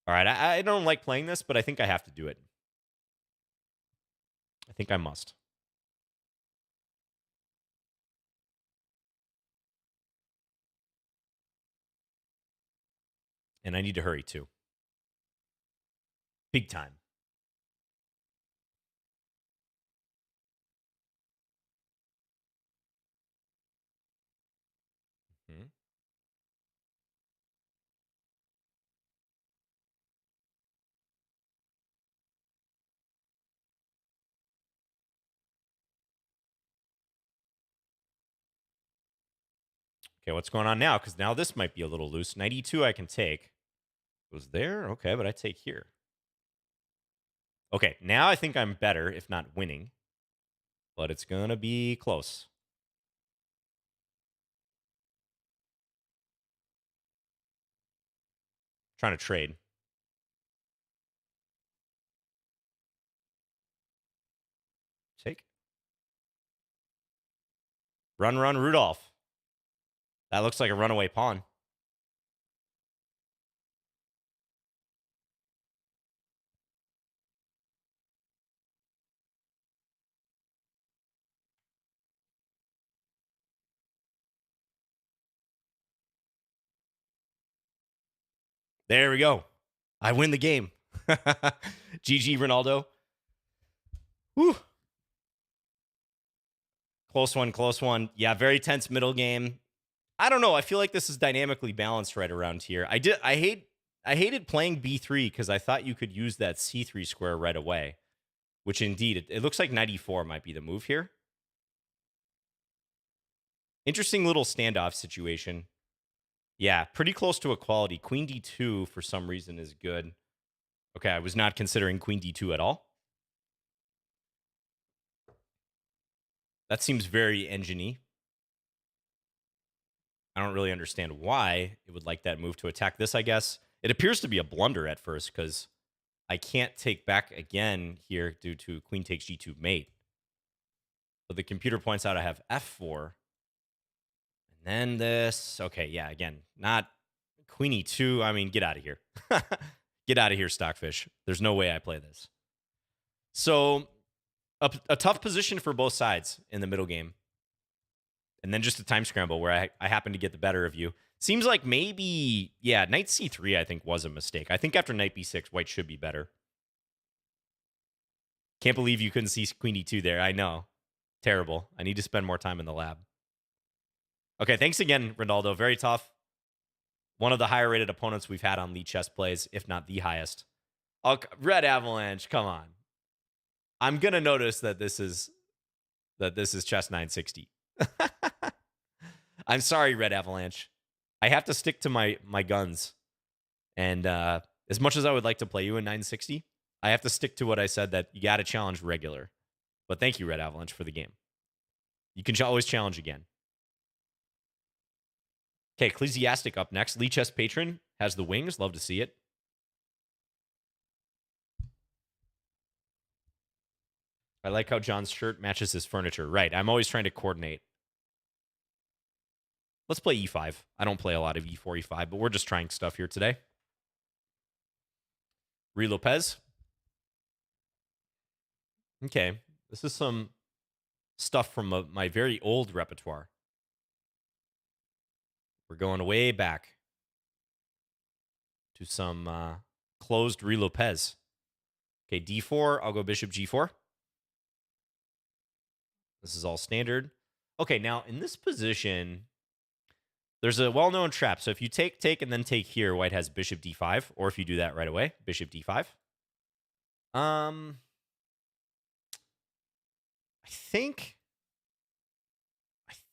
All right, I don't like playing this, but I think I have to do it. I think I must. And I need to hurry, too. Big time. Hmm. Okay, what's going on now? Because now this might be a little loose. Knight e2 I can take. Goes there? Okay, but I take here. Okay, now I think I'm better, if not winning. But it's going to be close. Trying to trade. Take. Run, run, Rudolph. That looks like a runaway pawn. There we go. I win the game. GG, Ronaldo. Whew. Close one, close one. Yeah, very tense middle game. I don't know. I feel like this is dynamically balanced right around here. I hated playing b3 because I thought you could use that c3 square right away, which indeed, it looks like knight e4 might be the move here. Interesting little standoff situation. Yeah, pretty close to equality. Queen d2 for some reason is good. Okay, I was not considering queen d2 at all. That seems very engine-y. I don't really understand why it would like that move to attack this, I guess. It appears to be a blunder at first because I can't take back again here due to queen takes g2 mate. But the computer points out I have f4. And then this. Okay, yeah, again, not queen e2. I mean, get out of here. Get out of here, Stockfish. There's no way I play this. So a tough position for both sides in the middle game. And then just a time scramble where I happen to get the better of you. Seems like maybe, yeah, knight c3 I think was a mistake. I think after knight b6, white should be better. Can't believe you couldn't see queen e2 there. I know. Terrible. I need to spend more time in the lab. Okay, thanks again, Ronaldo. Very tough. One of the higher rated opponents we've had on Lichess plays, if not the highest. Oh, Red Avalanche, come on. I'm going to notice that this is that this is chess 960. I'm sorry, Red Avalanche. I have to stick to my guns. And as much as I would like to play you in 960, I have to stick to what I said, that you got to challenge regular. But thank you, Red Avalanche, for the game. You can always challenge again. Okay, Ecclesiastic up next. Lichess Patron has the wings. Love to see it. I like how John's shirt matches his furniture. Right, I'm always trying to coordinate. Let's play e5. I don't play a lot of e4, e5, but we're just trying stuff here today. Ruy Lopez. Okay, this is some stuff from my very old repertoire. We're going way back to some closed Ruy Lopez. Okay, d4. I'll go bishop g4. This is all standard. Okay, now in this position, there's a well-known trap. So if you take, and then take here, white has bishop d5. Or if you do that right away, bishop d5. I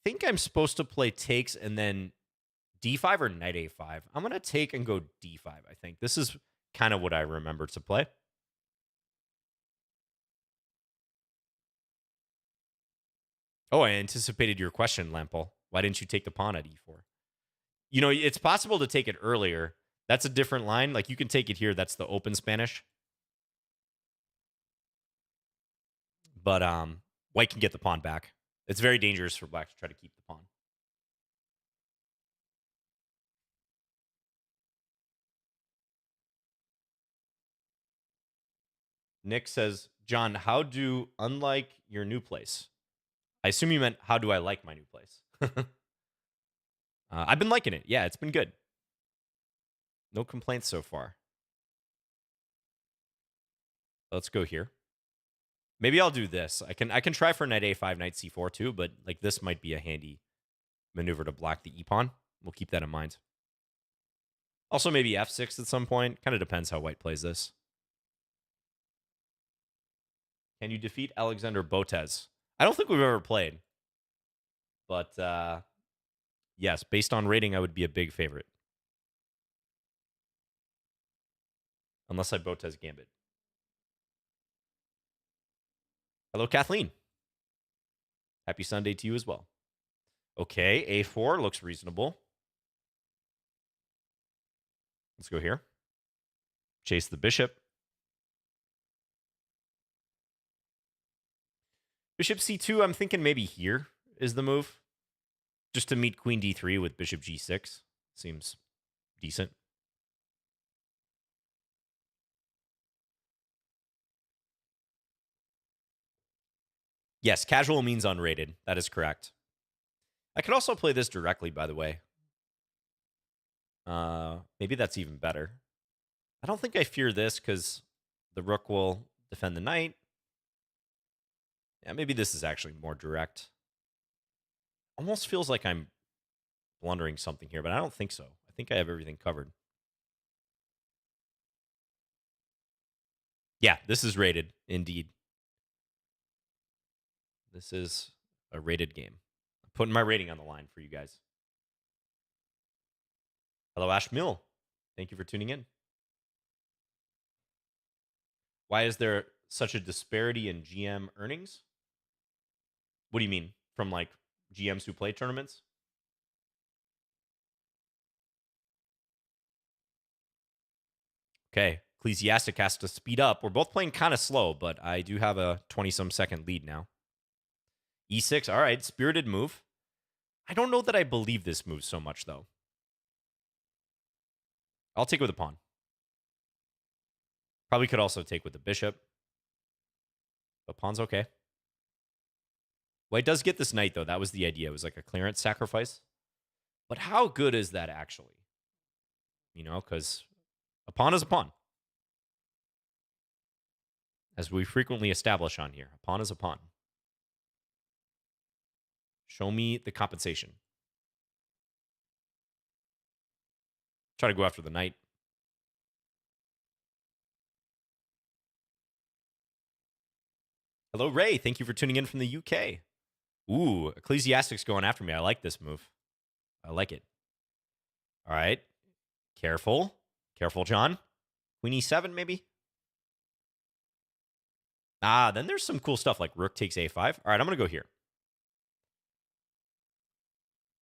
think I'm supposed to play takes and then d5 or knight a5. I'm going to take and go d5, I think. This is kind of what I remember to play. Oh, I anticipated your question, Lampol. Why didn't you take the pawn at e4? You know, it's possible to take it earlier. That's a different line. Like, you can take it here. That's the open Spanish. But white can get the pawn back. It's very dangerous for black to try to keep the pawn. Nick says, John, how do, unlike your new place? I assume you meant, how do I like my new place? I've been liking it. Yeah, it's been good. No complaints so far. Let's go here. Maybe I'll do this. I can try for knight a5, knight c4 too, but like this might be a handy maneuver to block the e-pawn. We'll keep that in mind. Also, maybe f6 at some point. Kind of depends how white plays this. Can you defeat Alexander Botez? I don't think we've ever played. But yes, based on rating, I would be a big favorite. Unless I Botez Gambit. Hello, Kathleen. Happy Sunday to you as well. Okay, a4 looks reasonable. Let's go here. Chase the bishop. Bishop c2, I'm thinking maybe here is the move. Just to meet queen d3 with bishop g6. Seems decent. Yes, casual means unrated. That is correct. I could also play this directly, by the way. Maybe that's even better. I don't think I fear this because the rook will defend the knight. Yeah, maybe this is actually more direct. Almost feels like I'm blundering something here, but I don't think so. I think I have everything covered. Yeah, this is rated, indeed. This is a rated game. I'm putting my rating on the line for you guys. Hello, Ash Mill. Thank you for tuning in. Why is there such a disparity in GM earnings? What do you mean? From like GMs who play tournaments? Okay. Ecclesiastic has to speed up. We're both playing kind of slow, but I do have a 20-some second lead now. E6. All right. Spirited move. I don't know that I believe this move so much, though. I'll take with a pawn. Probably could also take with the bishop. But pawn's okay. White does get this knight, though. That was the idea. It was like a clearance sacrifice. But how good is that, actually? You know, because a pawn is a pawn. As we frequently establish on here, a pawn is a pawn. Show me the compensation. Try to go after the knight. Hello, Ray. Thank you for tuning in from the UK. Ooh, Ecclesiastic's going after me. I like this move. I like it. All right. Careful. Careful, John. Queen e7, maybe? Then there's some cool stuff like rook takes a5. All right, I'm going to go here.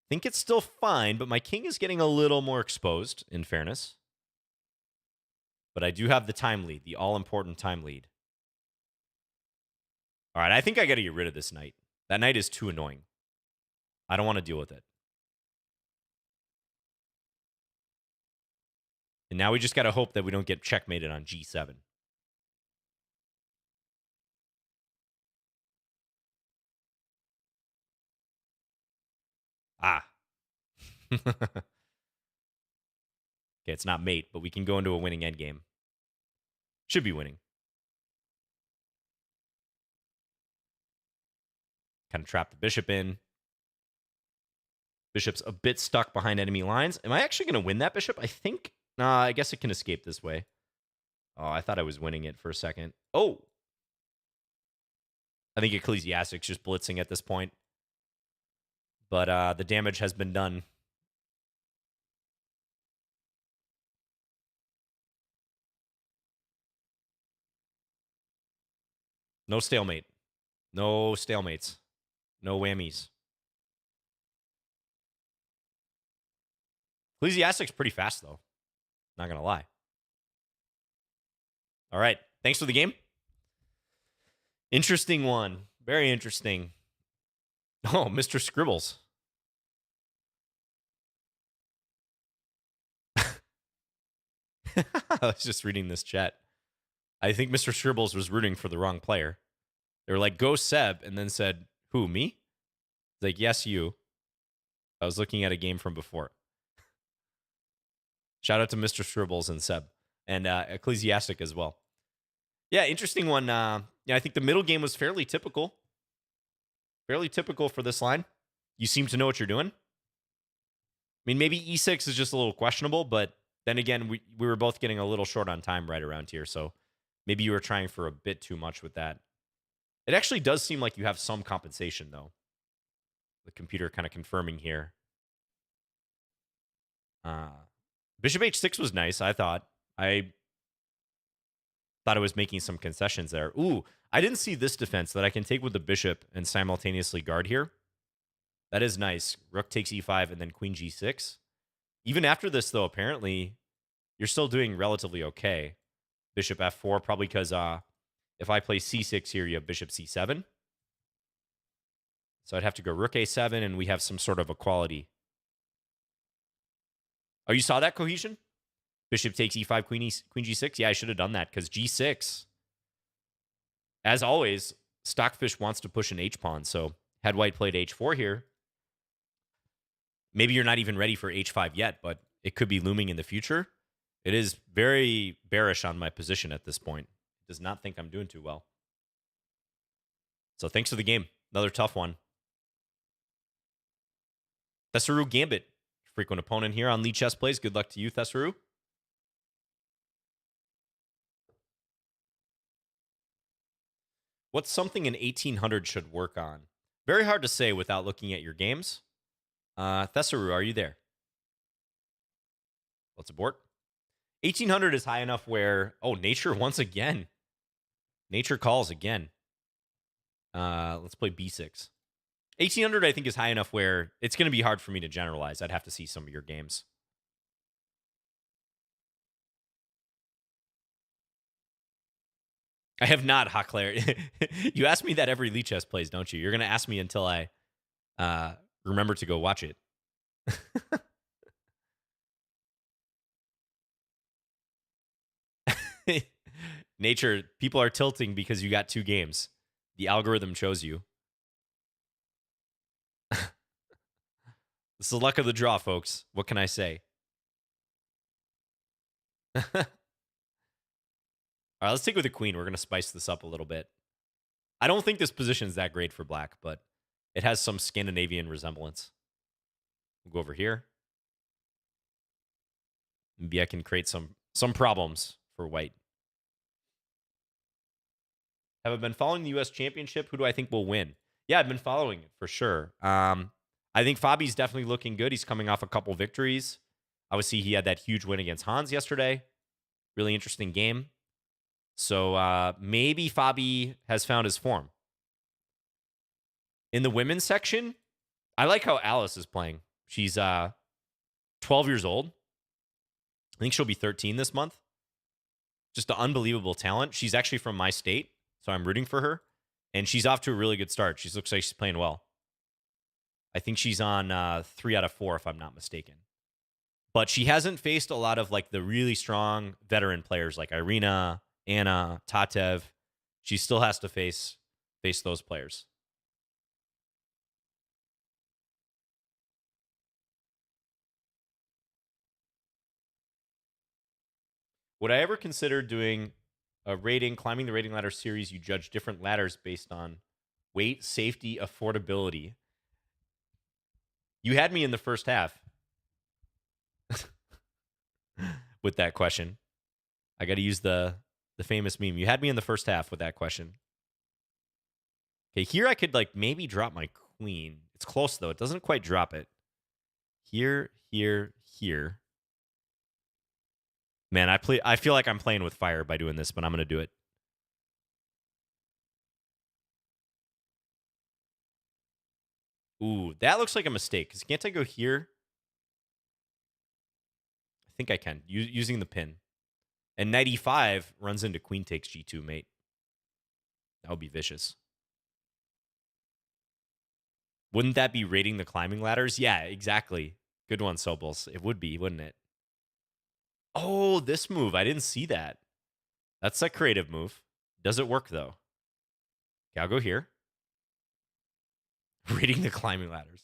Think it's still fine, but my king is getting a little more exposed, in fairness. But I do have the time lead, the all-important time lead. All right, I think I got to get rid of this knight. That knight is too annoying. I don't want to deal with it. And now we just got to hope that we don't get checkmated on g7. Ah. Okay, it's not mate, but we can go into a winning endgame. Should be winning. Kind of trap the bishop in. Bishop's a bit stuck behind enemy lines. Am I actually going to win that bishop? I think. Nah, I guess it can escape this way. Oh, I thought I was winning it for a second. Oh. I think Ecclesiastic's just blitzing at this point. But the damage has been done. No stalemate. No stalemates. No whammies. Ecclesiastic's pretty fast, though. Not going to lie. All right. Thanks for the game. Interesting one. Very interesting. Oh, Mr. Scribbles. I was just reading this chat. I think Mr. Scribbles was rooting for the wrong player. They were like, go Seb, and then said, who, me? Like, yes, you. I was looking at a game from before. Shout out to Mr. Scribbles and Seb. And Ecclesiastic as well. Yeah, interesting one. Yeah, I think the middle game was fairly typical. Fairly typical for this line. You seem to know what you're doing. I mean, maybe e6 is just a little questionable, but then again, we were both getting a little short on time right around here, so maybe you were trying for a bit too much with that. It actually does seem like you have some compensation, though. The computer kind of confirming here. Bishop h6 was nice, I thought. I thought I was making some concessions there. Ooh, I didn't see this defense that I can take with the bishop and simultaneously guard here. That is nice. Rook takes e5 and then queen g6. Even after this, though, apparently, you're still doing relatively okay. Bishop f4, probably because if I play c6 here, you have bishop c7. So I'd have to go rook a7, and we have some sort of equality. Oh, you saw that cohesion? Bishop takes e5, queen g6? Yeah, I should have done that, because g6, as always, Stockfish wants to push an h-pawn, so had white played h4 here, maybe you're not even ready for h5 yet, but it could be looming in the future. It is very bearish on my position at this point. It does not think I'm doing too well. So thanks for the game. Another tough one. Thesaru Gambit, frequent opponent here on Lichess Plays. Good luck to you, Thesaru. What's something an 1800 should work on? Very hard to say without looking at your games. Thesaru, are you there? Let's abort. 1800 is high enough where... Oh, nature once again. Nature calls again. Let's play b6. 1800, I think, is high enough where it's going to be hard for me to generalize. I'd have to see some of your games. I have not, Hawklair. You ask me that every Lichess Plays, don't you? You're going to ask me until I remember to go watch it. Nature, people are tilting because you got 2 games. The algorithm chose you. It's the luck of the draw, folks. What can I say? All right, let's take with the queen. We're going to spice this up a little bit. I don't think this position is that great for black, but it has some Scandinavian resemblance. We'll go over here. Maybe I can create some problems for white. Have I been following the U.S. Championship? Who do I think will win? Yeah, I've been following it for sure. I think Fabi's definitely looking good. He's coming off a couple victories. Obviously, he had that huge win against Hans yesterday. Really interesting game. So maybe Fabi has found his form. In the women's section, I like how Alice is playing. She's 12 years old. I think she'll be 13 this month. Just an unbelievable talent. She's actually from my state, so I'm rooting for her. And she's off to a really good start. She looks like she's playing well. I think she's on 3 out of 4, if I'm not mistaken. But she hasn't faced a lot of like the really strong veteran players like Irina, Anna, Tatev. She still has to face those players. Would I ever consider doing a rating, climbing the rating ladder series? You judge different ladders based on weight, safety, affordability. You had me in the first half with that question. I got to use the famous meme. You had me in the first half with that question. Okay, here I could like maybe drop my queen. It's close though. It doesn't quite drop it. Here, here, here. Man, I feel like I'm playing with fire by doing this, but I'm going to do it. Ooh, that looks like a mistake. Because can't I go here? I think I can, using the pin. And knight e5 runs into queen takes g2, mate. That would be vicious. Wouldn't that be rating the climbing ladders? Yeah, exactly. Good one, Sobels. It would be, wouldn't it? Oh, this move. I didn't see that. That's a creative move. Does it work, though? Okay, I'll go here. Rating the climbing ladders.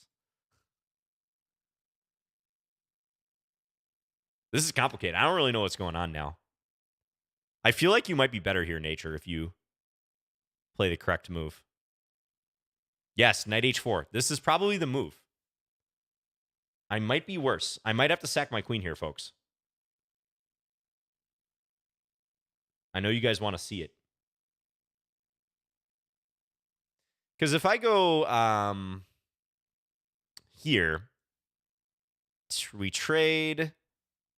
This is complicated. I don't really know what's going on now. I feel like you might be better here, Nature, if you play the correct move. Yes, knight h4. This is probably the move. I might be worse. I might have to sack my queen here, folks. I know you guys want to see it. Because if I go here, we trade,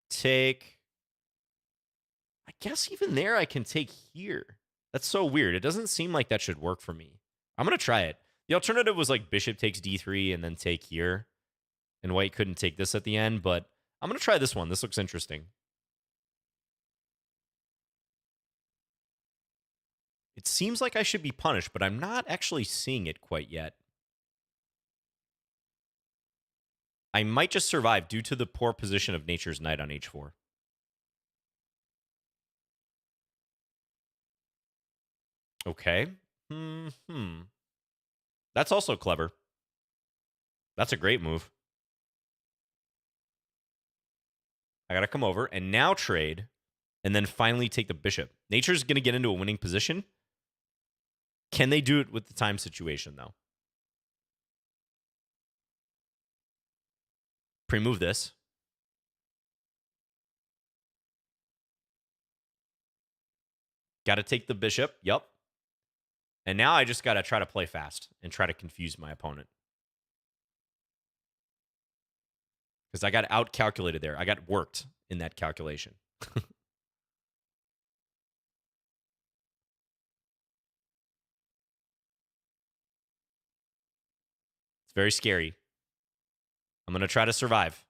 take. I guess even there I can take here. That's so weird. It doesn't seem like that should work for me. I'm going to try it. The alternative was like bishop takes d3 and then take here. And white couldn't take this at the end, but I'm going to try this one. This looks interesting. It seems like I should be punished, but I'm not actually seeing it quite yet. I might just survive due to the poor position of Nature's knight on h4. Okay. That's also clever. That's a great move. I got to come over and now trade and then finally take the bishop. Nature's going to get into a winning position. Can they do it with the time situation, though? Pre-move this. Got to take the bishop. Yep. And now I just got to try to play fast and try to confuse my opponent. Because I got out-calculated there. I got worked in that calculation. It's very scary. I'm going to try to survive.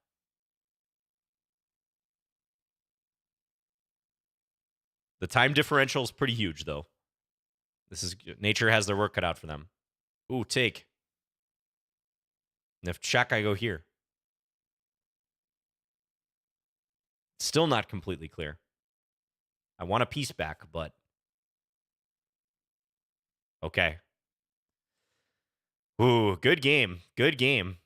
The time differential is pretty huge, though. This is Nature has their work cut out for them. Ooh, take. And if check, I go here. Still not completely clear. I want a piece back, but okay. Ooh, good game. Good game.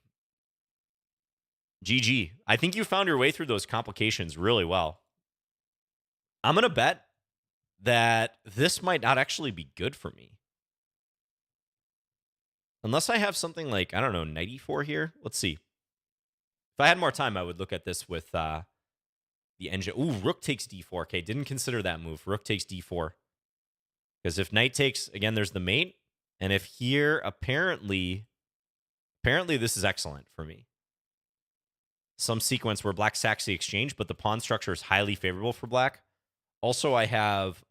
GG. I think you found your way through those complications really well. I'm going to bet that this might not actually be good for me. Unless I have something like, I don't know, knight e4 here. Let's see. If I had more time, I would look at this with the engine. Ooh, rook takes d4. Okay, didn't consider that move. Rook takes d4. Because if knight takes, again, there's the mate. And if here, apparently this is excellent for me. Some sequence where black sacks the exchange, but the pawn structure is highly favorable for black. Also, I have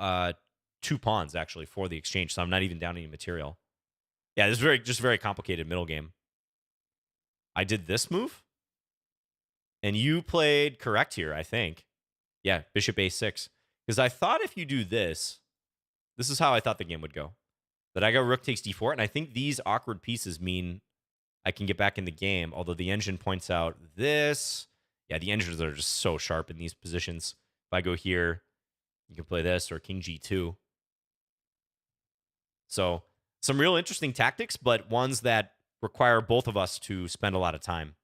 2 pawns actually for the exchange, so I'm not even down any material. Yeah, this is very complicated middle game. I did this move, and you played correct here, I think. Yeah, bishop a6. Because I thought if you do this is how I thought the game would go. That I go rook takes d4, and I think these awkward pieces mean I can get back in the game, although the engine points out this. Yeah, the engines are just so sharp in these positions. If I go here, you can play this or king g2. So some real interesting tactics, but ones that require both of us to spend a lot of time.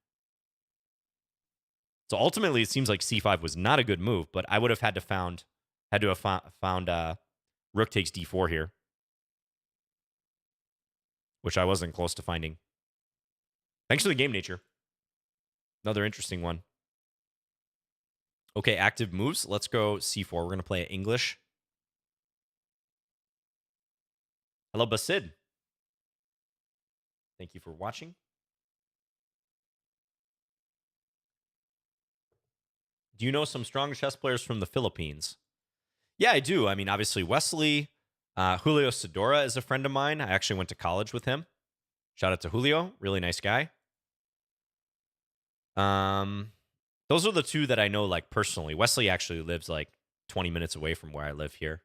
So ultimately, it seems like c5 was not a good move, but I would have had to have found rook takes d4 here, which I wasn't close to finding. Thanks for the game, Nature. Another interesting one. Okay, active moves. Let's go c4. We're going to play English. Hello, Basid. Thank you for watching. Do you know some strong chess players from the Philippines? Yeah, I do. I mean, obviously, Wesley. Julio Sedora is a friend of mine. I actually went to college with him. Shout out to Julio. Really nice guy. Those are the two that I know, like, personally. Wesley actually lives, like, 20 minutes away from where I live here.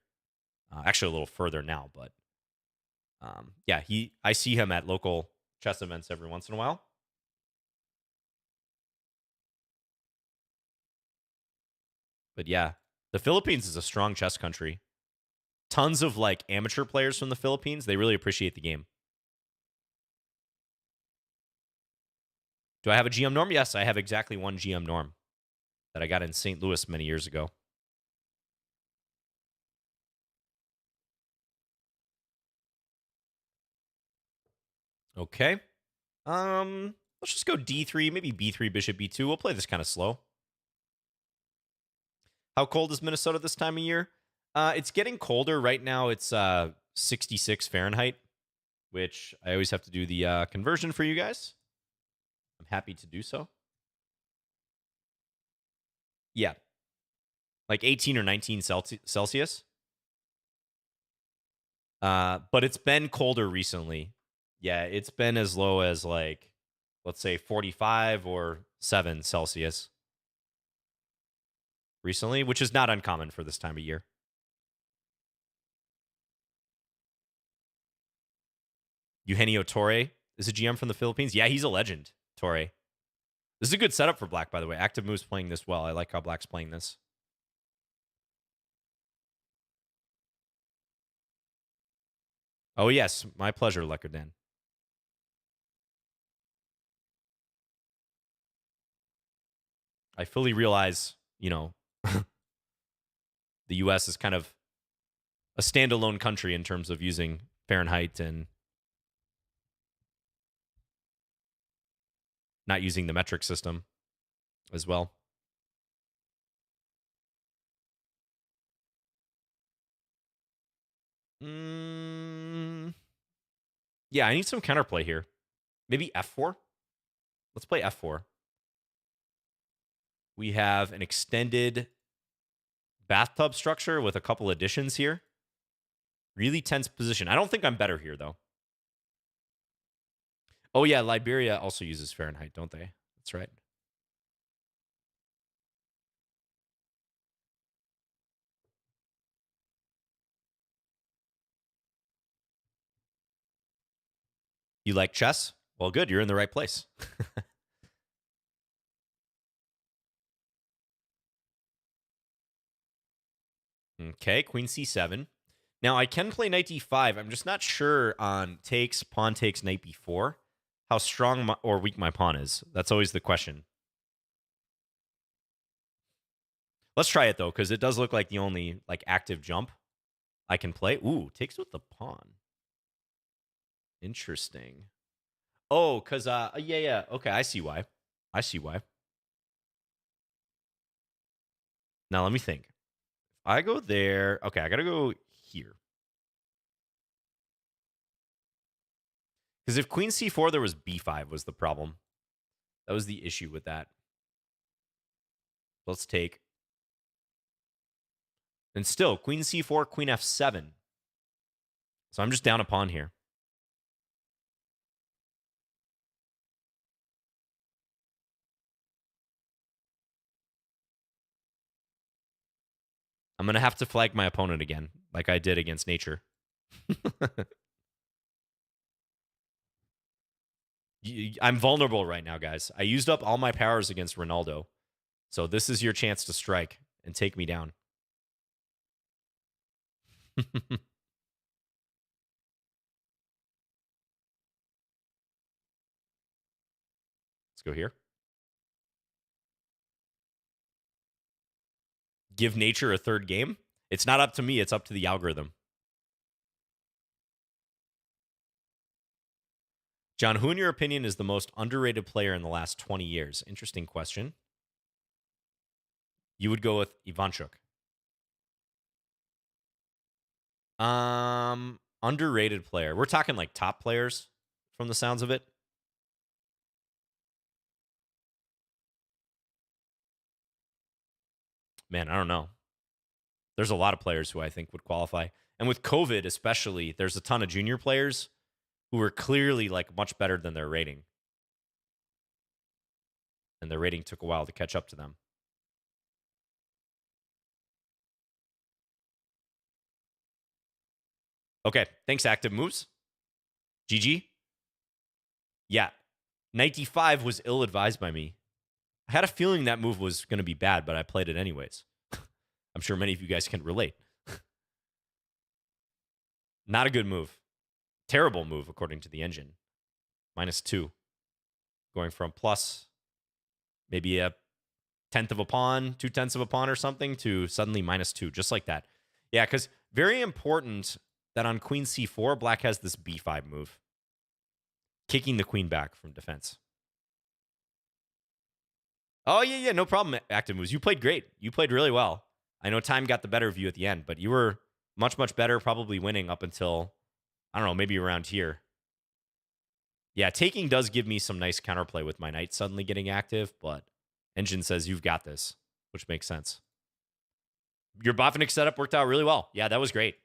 Actually, a little further now, but yeah, I see him at local chess events every once in a while. But yeah, the Philippines is a strong chess country. Tons of like amateur players from the Philippines. They really appreciate the game. Do I have a GM norm? Yes, I have exactly one GM norm that I got in St. Louis many years ago. Okay. Let's just go D3, maybe B3, bishop B2. We'll play this kind of slow. How cold is Minnesota this time of year? It's getting colder. Right now it's 66 Fahrenheit, which I always have to do the conversion for you guys. I'm happy to do so. Yeah. Like 18 or 19 Celsius. But it's been colder recently. Yeah, it's been as low as like, let's say 45 or 7 Celsius recently, which is not uncommon for this time of year. Eugenio Torre is a GM from the Philippines. Yeah, he's a legend, Torre. This is a good setup for Black, by the way. Active Move's playing this well. I like how Black's playing this. Oh, yes. My pleasure, Lekodan. I fully realize, the U.S. is kind of a standalone country in terms of using Fahrenheit and not using the metric system as well. Yeah, I need some counterplay here. Maybe f4? Let's play f4. We have an extended bathtub structure with a couple additions here. Really tense position. I don't think I'm better here, though. Oh, yeah, Liberia also uses Fahrenheit, don't they? That's right. You like chess? Well, good. You're in the right place. Okay, queen c7. Now, I can play knight d5. I'm just not sure on takes, pawn takes, knight b4, how strong or weak my pawn is. That's always the question. Let's try it, though, because it does look like the only like active jump I can play. Ooh, takes with the pawn. Interesting. Oh, because, yeah. Okay, I see why. I see why. Now, let me think. If I go there, okay, I got to go here. Because if queen c4, there was b5 was the problem. That was the issue with that. Let's take. And still, queen c4, queen f7. So I'm just down a pawn here. I'm going to have to flag my opponent again, like I did against nature. I'm vulnerable right now, guys. I used up all my powers against Ronaldo. So this is your chance to strike and take me down. Let's go here. Give nature a third game. It's not up to me. It's up to the algorithm. John, who in your opinion is the most underrated player in the last 20 years? Interesting question. You would go with Ivanchuk. Underrated player. We're talking like top players from the sounds of it. Man, I don't know. There's a lot of players who I think would qualify. And with COVID especially, there's a ton of junior players who are clearly like much better than their rating. And their rating took a while to catch up to them. Okay, thanks, Active Moves. GG. Yeah, 95 was ill-advised by me. I had a feeling that move was going to be bad, but I played it anyways. I'm sure many of you guys can relate. Not a good move. Terrible move, according to the engine. -2. Going from plus maybe a tenth of a pawn, 2/10 of a pawn or something to suddenly -2, just like that. Yeah, because very important that on queen c4, black has this b5 move. Kicking the queen back from defense. Oh, yeah, no problem, Active Moves. You played great. You played really well. I know time got the better of you at the end, but you were much, much better, probably winning up until, I don't know, maybe around here. Yeah, taking does give me some nice counterplay with my knight suddenly getting active, but engine says you've got this, which makes sense. Your Botvinnik setup worked out really well. Yeah, that was great.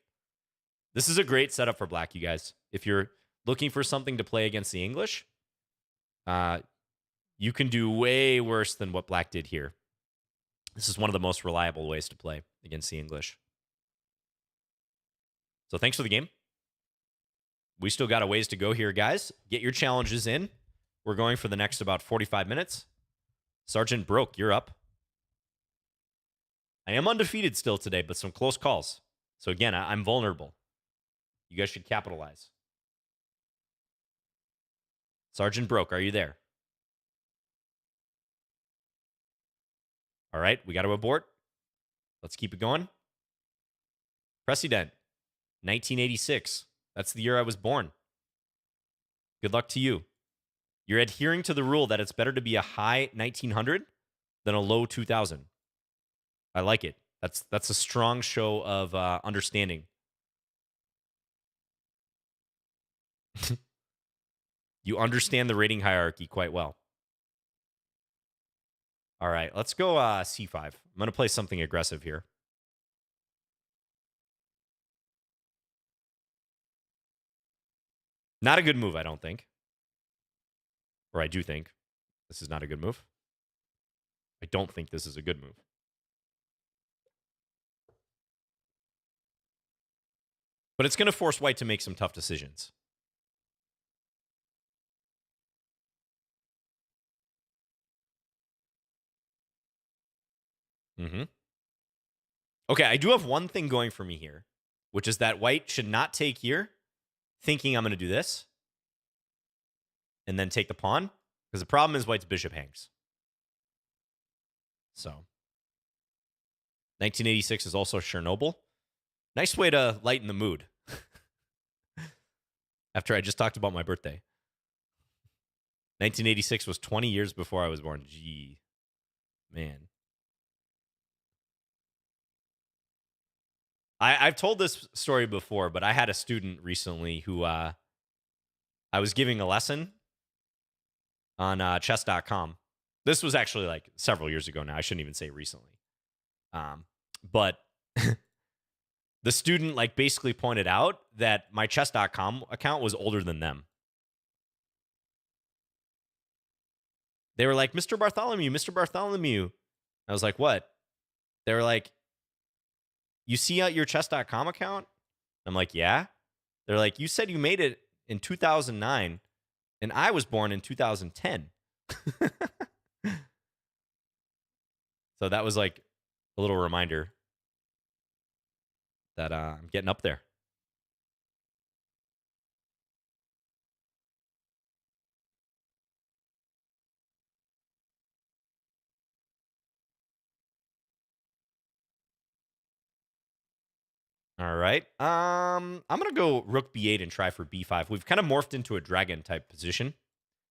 This is a great setup for black, you guys. If you're looking for something to play against the English, you can do way worse than what black did here. This is one of the most reliable ways to play against the English. So thanks for the game. We still got a ways to go here, guys. Get your challenges in. We're going for the next about 45 minutes. Sergeant Broke, you're up. I am undefeated still today, but some close calls. So again, I'm vulnerable. You guys should capitalize. Sergeant Broke, are you there? All right, we got to abort. Let's keep it going. President, 1986. That's the year I was born. Good luck to you. You're adhering to the rule that it's better to be a high 1900 than a low 2000. I like it. That's a strong show of understanding. You understand the rating hierarchy quite well. All right, let's go c5. I'm going to play something aggressive here. Not a good move, I don't think. Or I do think this is not a good move. I don't think this is a good move. But it's going to force white to make some tough decisions. Okay, I do have one thing going for me here, which is that white should not take here, thinking I'm going to do this, and then take the pawn, because the problem is white's bishop hangs. So, 1986 is also Chernobyl. Nice way to lighten the mood. After I just talked about my birthday. 1986 was 20 years before I was born. Gee, man. I've told this story before, but I had a student recently who I was giving a lesson on chess.com. This was actually like several years ago now. I shouldn't even say recently. But the student like basically pointed out that my chess.com account was older than them. They were like, Mr. Bartholomew, Mr. Bartholomew. I was like, what? They were like, you see out your chess.com account? I'm like, yeah. They're like, you said you made it in 2009, and I was born in 2010. So that was like a little reminder that I'm getting up there. All right. I'm gonna go rook b8 and try for b5. We've kind of morphed into a dragon type position,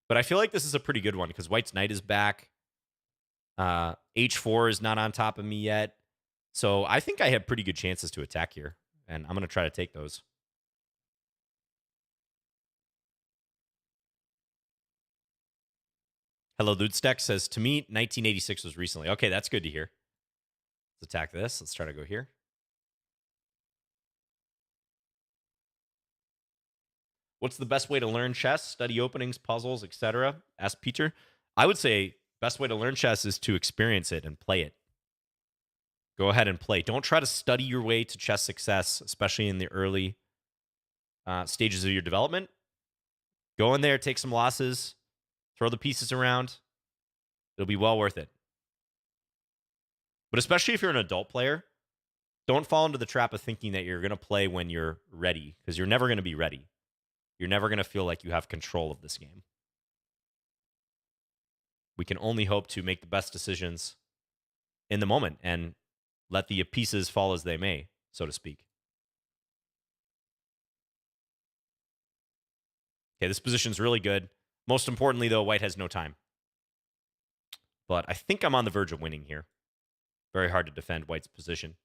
but I feel like this is a pretty good one because White's knight is back. H4 is not on top of me yet, so I think I have pretty good chances to attack here, and I'm gonna try to take those. Hello, Ludstack says, to me, 1986 was recently. Okay, that's good to hear. Let's attack this. Let's try to go here. What's the best way to learn chess? Study openings, puzzles, etc. Ask Peter. I would say best way to learn chess is to experience it and play it. Go ahead and play. Don't try to study your way to chess success, especially in the early stages of your development. Go in there, take some losses, throw the pieces around. It'll be well worth it. But especially if you're an adult player, don't fall into the trap of thinking that you're going to play when you're ready, because you're never going to be ready. You're never going to feel like you have control of this game. We can only hope to make the best decisions in the moment and let the pieces fall as they may, so to speak. Okay, this position's really good. Most importantly, though, White has no time. But I think I'm on the verge of winning here. Very hard to defend White's position.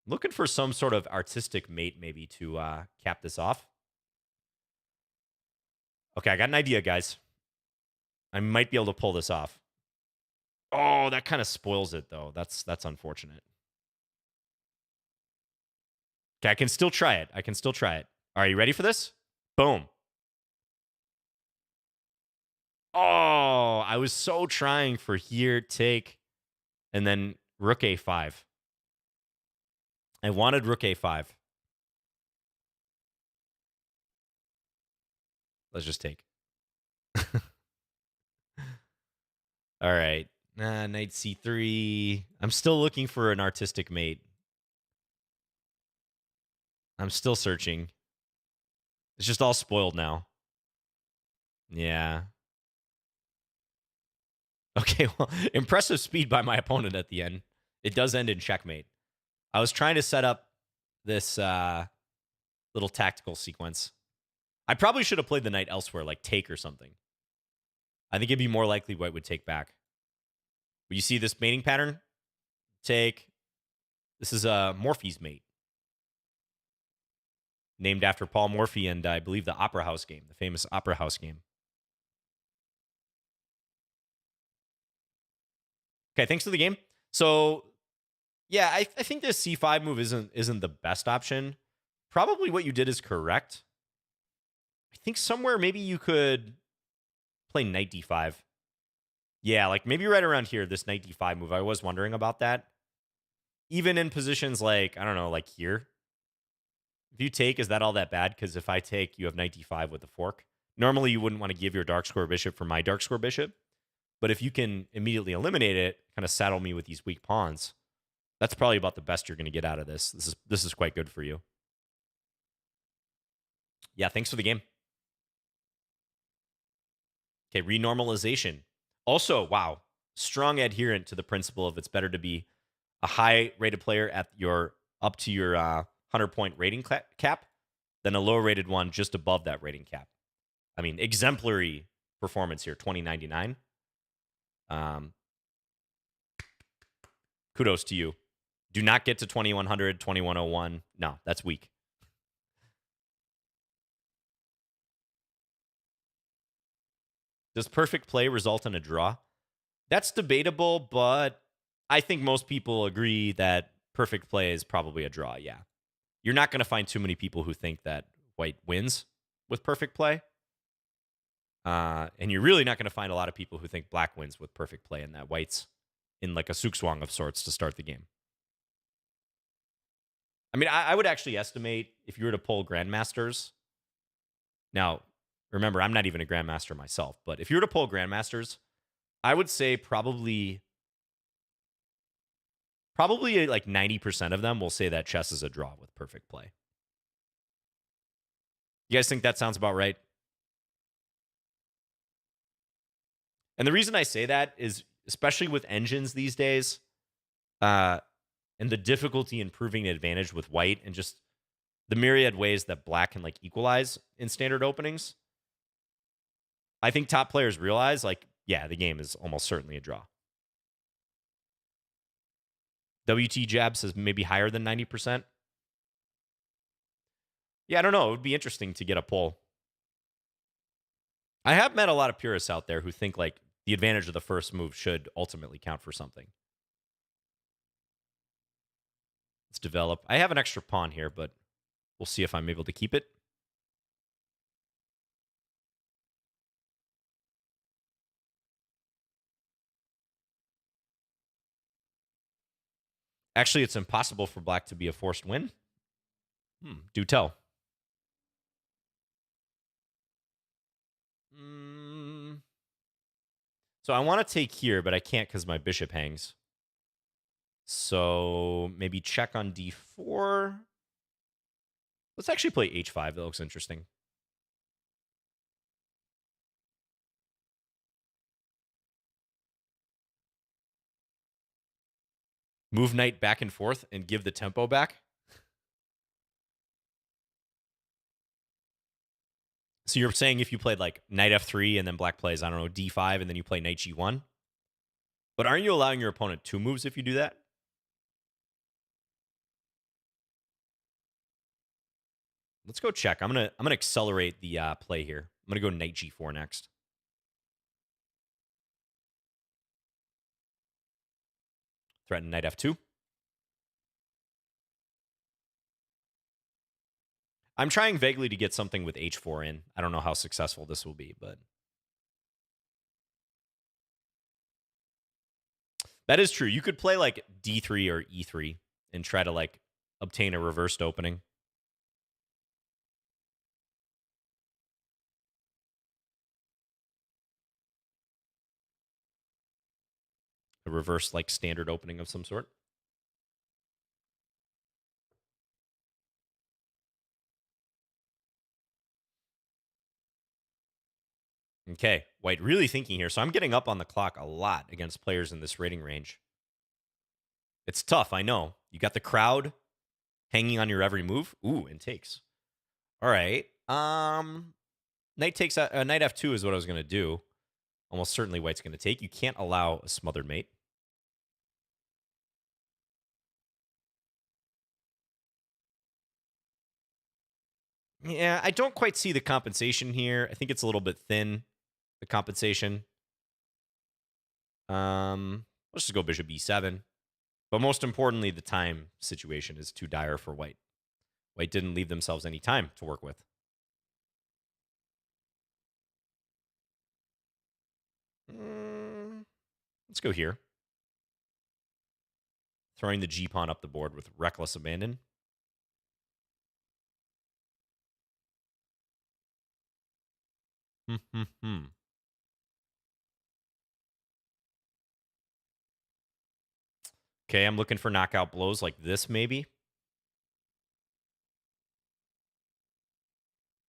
Looking for some sort of artistic mate, maybe, to cap this off. Okay, I got an idea, guys. I might be able to pull this off. Oh, that kind of spoils it, though. That's unfortunate. Okay, I can still try it. I can still try it. Are you ready for this? Boom. Oh, I was so trying for here, take, and then rook a5. I wanted rook a5. Let's just take. All right. Knight c3. I'm still looking for an artistic mate. I'm still searching. It's just all spoiled now. Yeah. Okay, well, impressive speed by my opponent at the end. It does end in checkmate. I was trying to set up this little tactical sequence. I probably should have played the knight elsewhere, like take or something. I think it'd be more likely White would take back. But you see this mating pattern? Take. This is Morphy's mate. Named after Paul Morphy and I believe the Opera House game, the famous Opera House game. Okay, thanks for the game. So, yeah, I think this c5 move isn't the best option. Probably what you did is correct. I think somewhere maybe you could play knight d5. Yeah, like maybe right around here, this knight d5 move. I was wondering about that. Even in positions like, I don't know, like here. If you take, is that all that bad? Because if I take, you have knight d5 with the fork. Normally, you wouldn't want to give your dark square bishop for my dark square bishop. But if you can immediately eliminate it, kind of saddle me with these weak pawns, that's probably about the best you're going to get out of this. This is quite good for you. Yeah, thanks for the game. Okay, renormalization. Also, wow, strong adherent to the principle of it's better to be a high-rated player at your up to your 100-point rating cap than a low-rated one just above that rating cap. I mean, exemplary performance here, 2099. Kudos to you. Do not get to 2100, 2101. No, that's weak. Does perfect play result in a draw? That's debatable, but I think most people agree that perfect play is probably a draw, yeah. You're not going to find too many people who think that white wins with perfect play. And you're really not going to find a lot of people who think black wins with perfect play and that white's in like a sukswang of sorts to start the game. I mean, I would actually estimate if you were to poll grandmasters. Now, remember, I'm not even a grandmaster myself, but if you were to poll grandmasters, I would say probably like 90% of them will say that chess is a draw with perfect play. You guys think that sounds about right? And the reason I say that is, especially with engines these days, and the difficulty in proving an advantage with white, and just the myriad ways that black can like equalize in standard openings. I think top players realize, like, yeah, the game is almost certainly a draw. WT Jab says maybe higher than 90%. Yeah, I don't know. It would be interesting to get a poll. I have met a lot of purists out there who think like the advantage of the first move should ultimately count for something. Let's develop. I have an extra pawn here, but we'll see if I'm able to keep it. Actually, it's impossible for black to be a forced win. Do tell. So I want to take here, but I can't because my bishop hangs. So maybe check on d4. Let's actually play h5. That looks interesting. Move knight back and forth and give the tempo back. So you're saying if you played like knight f3 and then black plays, I don't know, d5 and then you play knight g1? But aren't you allowing your opponent 2 moves if you do that? Let's go check. I'm gonna accelerate the play here. I'm gonna go knight g4 next. Threaten knight f2. I'm trying vaguely to get something with h4 in. I don't know how successful this will be, but that is true. You could play like d3 or e3 and try to like obtain a reversed opening. A reverse like standard opening of some sort. Okay, white really thinking here. So I'm getting up on the clock a lot against players in this rating range. It's tough, I know. You got the crowd hanging on your every move. Ooh, and takes. All right. Knight takes knight f2 is what I was going to do. Almost certainly white's going to take. You can't allow a smothered mate. Yeah, I don't quite see the compensation here. I think it's a little bit thin, the compensation. Let's just go bishop b7. But most importantly, the time situation is too dire for white. White didn't leave themselves any time to work with. Let's go here. Throwing the g-pawn up the board with reckless abandon. Okay, I'm looking for knockout blows like this, maybe.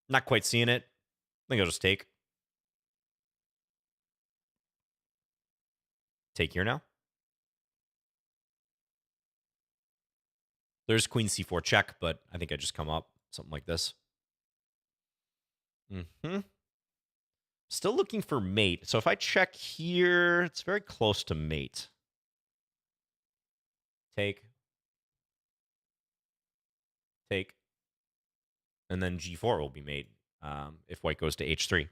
Not quite seeing it. I think I'll just take. Take here now. There's queen c4 check, but I think I just come up. Something like this. Still looking for mate. So if I check here, it's very close to mate. Take. Take. And then g4 will be mate if white goes to h3.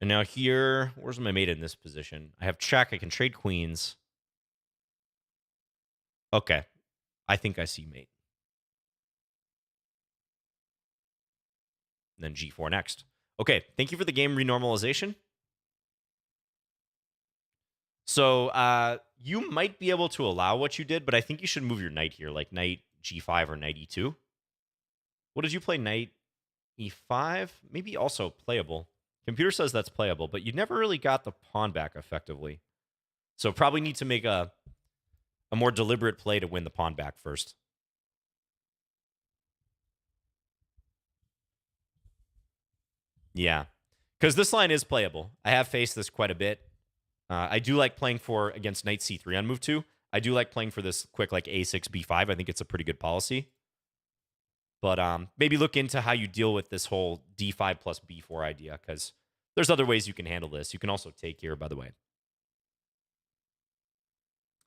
And now here, where's my mate in this position? I have check. I can trade queens. Okay. I think I see mate. And then g4 next. Okay. Thank you for the game renormalization. So you might be able to allow what you did, but I think you should move your knight here, like knight g5 or knight e2. What did you play? Knight e5? Maybe also playable. Computer says that's playable, but you never really got the pawn back effectively. So probably need to make a more deliberate play to win the pawn back first. Yeah, because this line is playable. I have faced this quite a bit. I do like playing for against knight c3 on move 2. I do like playing for this quick like a6, b5. I think it's a pretty good policy. But maybe look into how you deal with this whole d5 plus b4 idea, because there's other ways you can handle this. You can also take here, by the way.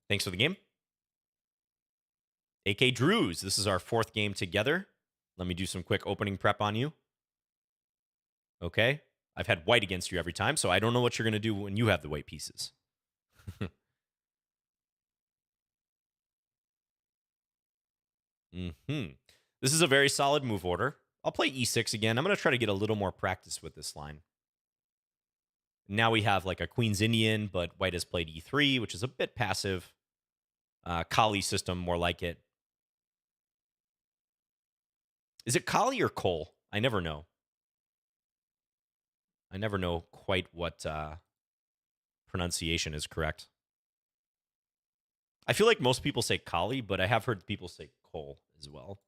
Thanks for the game. AK Drews, this is our 4th game together. Let me do some quick opening prep on you. Okay. I've had white against you every time, so I don't know what you're going to do when you have the white pieces. This is a very solid move order. I'll play e6 again. I'm going to try to get a little more practice with this line. Now we have like a Queen's Indian, but white has played e3, which is a bit passive. Kali system, more like it. Is it Kali or Cole? I never know. I never know quite what pronunciation is correct. I feel like most people say Kali, but I have heard people say Cole as well.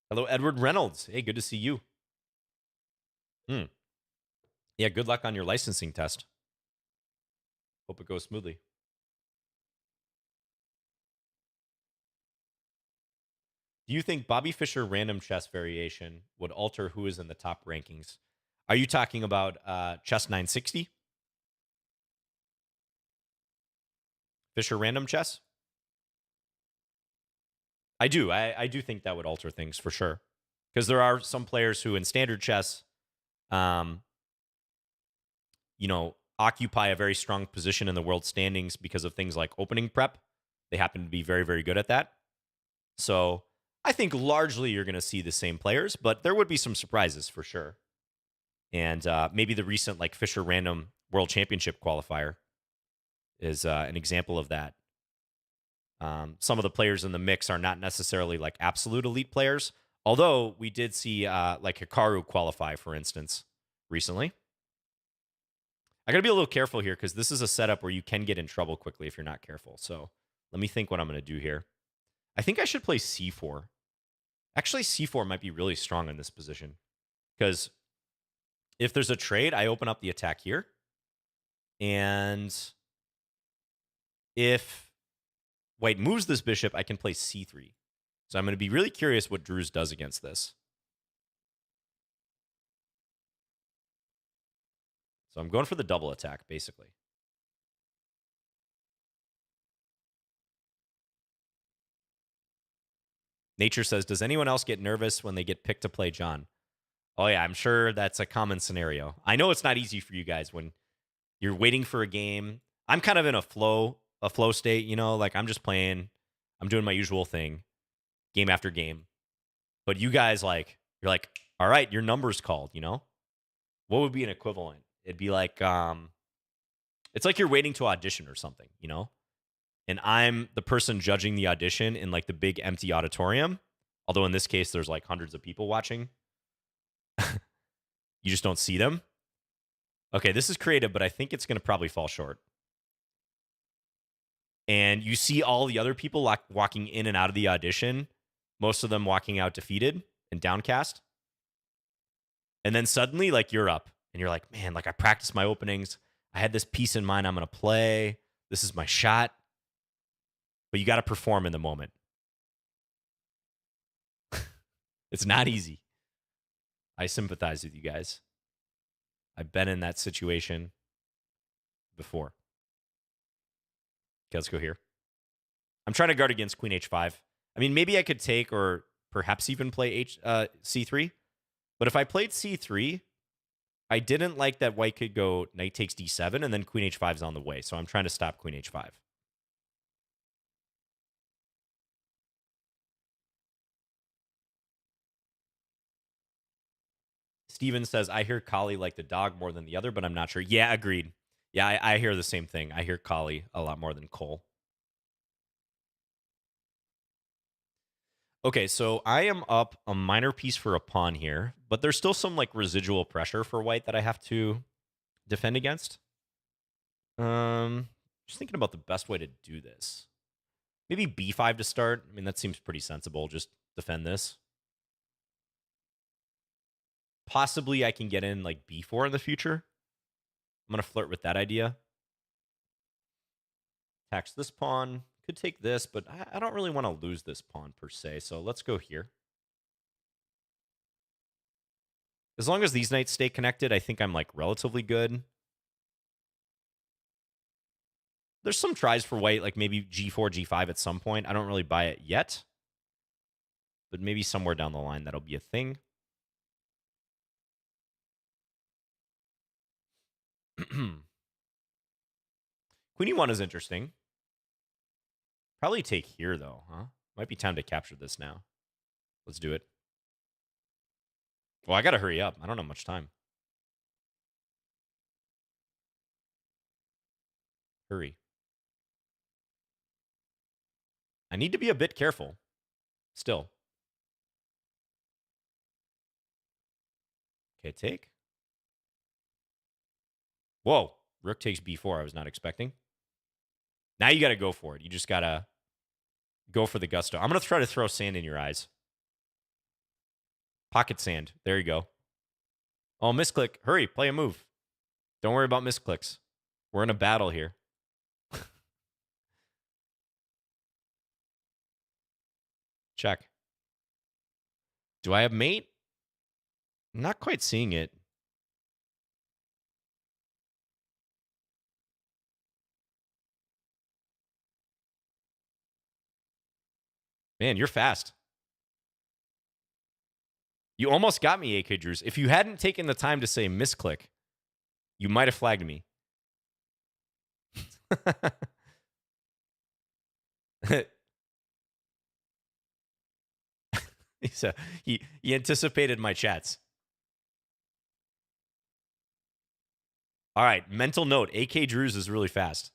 Hello, Edward Reynolds. Hey, good to see you. Yeah, good luck on your licensing test. Hope it goes smoothly. Do you think Bobby Fischer random chess variation would alter who is in the top rankings? Are you talking about Chess 960? Fischer random chess? I do. I do think that would alter things for sure. Because there are some players who in standard chess, occupy a very strong position in the world standings because of things like opening prep. They happen to be very, very good at that. So I think largely you're going to see the same players, but there would be some surprises for sure. And maybe the recent like Fischer Random World Championship qualifier is an example of that. Some of the players in the mix are not necessarily like absolute elite players, although we did see like Hikaru qualify, for instance, recently. I got to be a little careful here because this is a setup where you can get in trouble quickly if you're not careful. So let me think what I'm going to do here. I think I should play c4. Actually, c4 might be really strong in this position because if there's a trade, I open up the attack here. And if white moves this bishop, I can play c3. So I'm going to be really curious what Drews does against this. So I'm going for the double attack, basically. Nature says, does anyone else get nervous when they get picked to play John? Oh, yeah, I'm sure that's a common scenario. I know it's not easy for you guys when you're waiting for a game. I'm kind of in a flow state, like I'm just playing. I'm doing my usual thing, game after game. But you guys, you're like, all right, your number's called, What would be an equivalent? It'd be like, it's like you're waiting to audition or something, And I'm the person judging the audition in like the big empty auditorium. Although in this case, there's like hundreds of people watching. You just don't see them. Okay, this is creative, but I think it's going to probably fall short. And you see all the other people walking in and out of the audition, most of them walking out defeated and downcast. And then suddenly, you're up. And you're like, man, I practiced my openings. I had this piece in mind I'm going to play. This is my shot. But you got to perform in the moment. It's not easy. I sympathize with you guys. I've been in that situation before. Okay, let's go here. I'm trying to guard against queen h5. I mean, maybe I could take or perhaps even play c3. But if I played c3, I didn't like that white could go knight takes d7, and then queen h5 is on the way. So I'm trying to stop queen h5. Steven says, I hear Kali like the dog more than the other, but I'm not sure. Yeah, agreed. Yeah, I hear the same thing. I hear Kali a lot more than Cole. Okay, so I am up a minor piece for a pawn here, but there's still some like residual pressure for white that I have to defend against. Just thinking about the best way to do this. Maybe b5 to start. I mean, that seems pretty sensible. Just defend this. Possibly I can get in like b4 in the future. I'm going to flirt with that idea. Tax this pawn. Could take this, but I don't really want to lose this pawn per se. So let's go here. As long as these knights stay connected, I think I'm like relatively good. There's some tries for white, like maybe g4, g5 at some point. I don't really buy it yet. But maybe somewhere down the line that'll be a thing. Queen e1 is interesting. Probably take here, though, huh? Might be time to capture this now. Let's do it. Well, I gotta hurry up. I don't have much time. Hurry. I need to be a bit careful. Still. Okay, take. Whoa. Rook takes b4. I was not expecting. Now you gotta go for it. You just gotta go for the gusto. I'm gonna try to throw sand in your eyes. Pocket sand. There you go. Oh, misclick. Hurry. Play a move. Don't worry about misclicks. We're in a battle here. Check. Do I have mate? I'm not quite seeing it. Man, you're fast. You almost got me, AK Drews. If you hadn't taken the time to say misclick, you might have flagged me. he anticipated my chats. All right, mental note, AK Drews is really fast.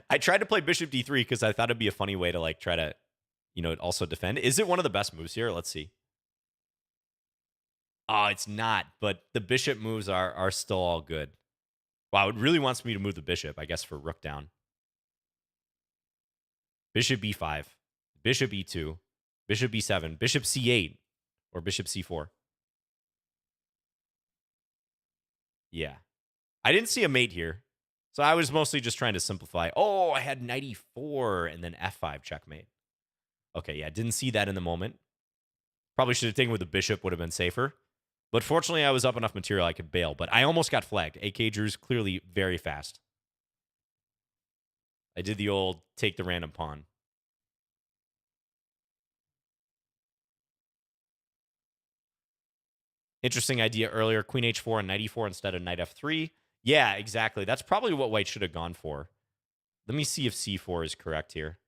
I tried to play bishop d3 because I thought it'd be a funny way to like try to, also defend. Is it one of the best moves here? Let's see. Oh, it's not, but the bishop moves are still all good. Wow, it really wants me to move the bishop, I guess, for rook down. Bishop b5, bishop e2, bishop b7, bishop c8, or bishop c4. Yeah. I didn't see a mate here, so I was mostly just trying to simplify. Oh, I had knight e4 and then f5 checkmate. Okay, yeah, didn't see that in the moment. Probably should have taken with the bishop, would have been safer. But fortunately, I was up enough material I could bail. But I almost got flagged. AK Drew's clearly very fast. I did the old take the random pawn. Interesting idea earlier. Queen h4 and knight e4 instead of knight f3. Yeah, exactly. That's probably what white should have gone for. Let me see if c4 is correct here.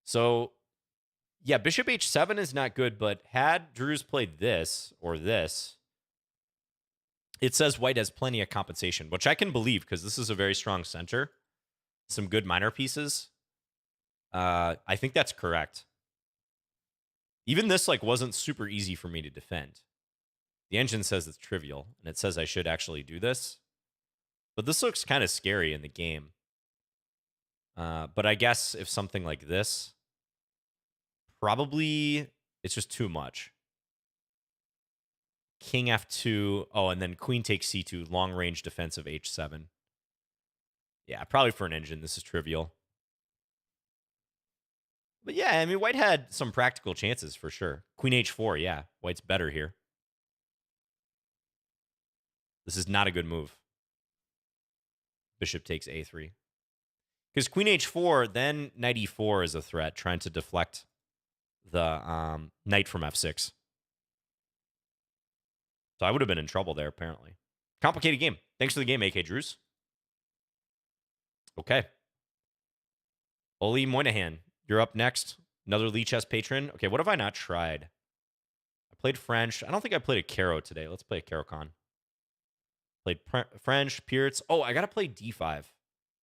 So, yeah, bishop h7 is not good, but had Drews played this or this, it says white has plenty of compensation, which I can believe because this is a very strong center. Some good minor pieces. I think that's correct. Even this like wasn't super easy for me to defend. The engine says it's trivial, and it says I should actually do this. But this looks kind of scary in the game. But I guess if something like this, probably it's just too much. King f2. Oh, and then queen takes c2. Long-range defensive h7. Yeah, probably for an engine, this is trivial. But yeah, I mean, white had some practical chances for sure. Queen h4, yeah. White's better here. This is not a good move. Bishop takes a3. Because queen h4, then knight e4 is a threat, trying to deflect the knight from f6. So I would have been in trouble there, apparently. Complicated game. Thanks for the game, AK Drews. Okay. Oli Moynihan, you're up next. Another Lichess patron. Okay, what have I not tried? I played French. I don't think I played a Caro today. Let's play a Caro-Kann. Played French, Pierce. Oh, I got to play d5.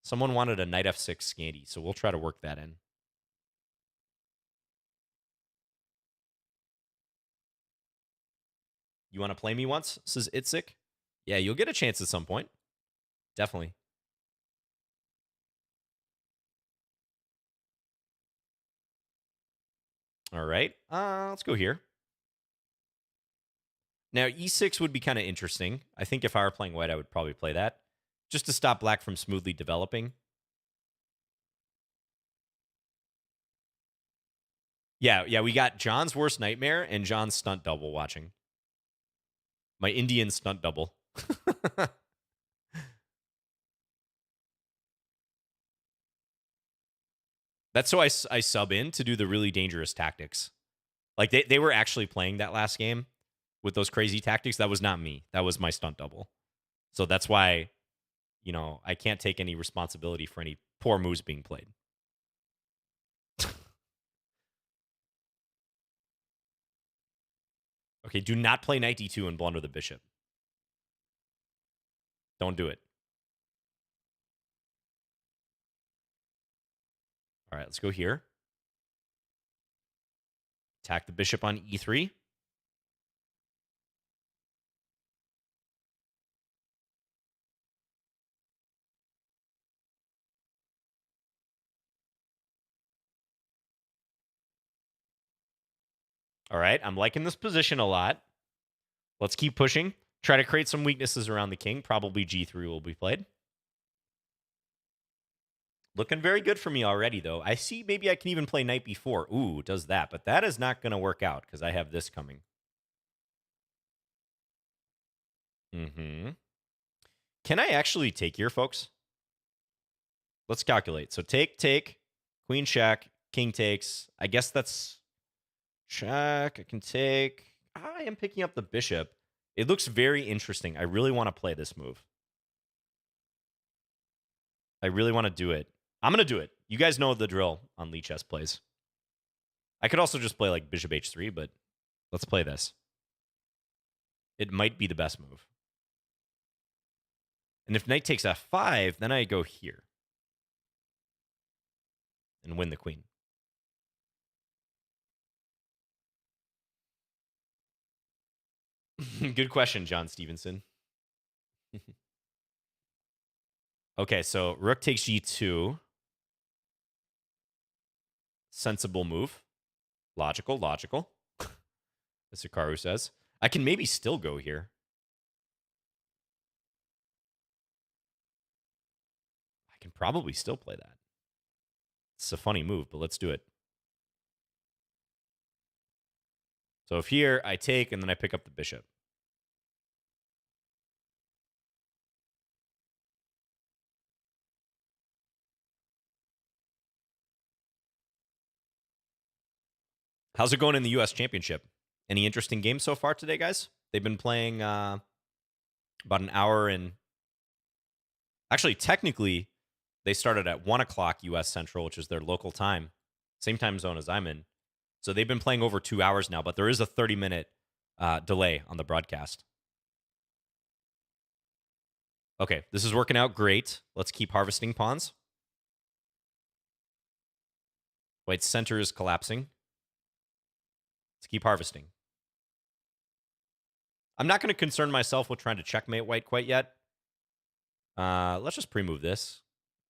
Someone wanted a knight f6 scandi, so we'll try to work that in. You want to play me once? Says Itzik. Yeah, you'll get a chance at some point. Definitely. All right. Let's go here. Now, e6 would be kind of interesting. I think if I were playing white, I would probably play that. Just to stop black from smoothly developing. Yeah, we got John's worst nightmare and John's stunt double watching. My Indian stunt double. That's so I sub in to do the really dangerous tactics. Like, they were actually playing that last game with those crazy tactics. That was not me. That was my stunt double. So that's why, I can't take any responsibility for any poor moves being played. Okay, do not play knight d2 and blunder the bishop. Don't do it. All right, let's go here. Attack the bishop on e3. All right, I'm liking this position a lot. Let's keep pushing. Try to create some weaknesses around the king. Probably g3 will be played. Looking very good for me already, though. I see maybe I can even play knight b4. Ooh, does that. But that is not going to work out because I have this coming. Can I actually take here, folks? Let's calculate. So take, queen check, king takes. I guess that's check. I can take. I am picking up the bishop. It looks very interesting. I really want to play this move. I really want to do it. I'm going to do it. You guys know the drill on Lichess plays. I could also just play like bishop h3, but let's play this. It might be the best move. And if knight takes f5, then I go here and win the queen. Good question, John Stevenson. Okay, so rook takes g2. Sensible move. Logical. As Hikaru says. I can maybe still go here. I can probably still play that. It's a funny move, but let's do it. So if here I take and then I pick up the bishop. How's it going in the U.S. Championship? Any interesting games so far today, guys? They've been playing about an hour and... Actually, technically, they started at 1 o'clock U.S. Central, which is their local time. Same time zone as I'm in. So they've been playing over 2 hours now, but there is a 30-minute delay on the broadcast. Okay, this is working out great. Let's keep harvesting pawns. White's center is collapsing. Let's keep harvesting. I'm not going to concern myself with trying to checkmate white quite yet. Let's just pre-move this.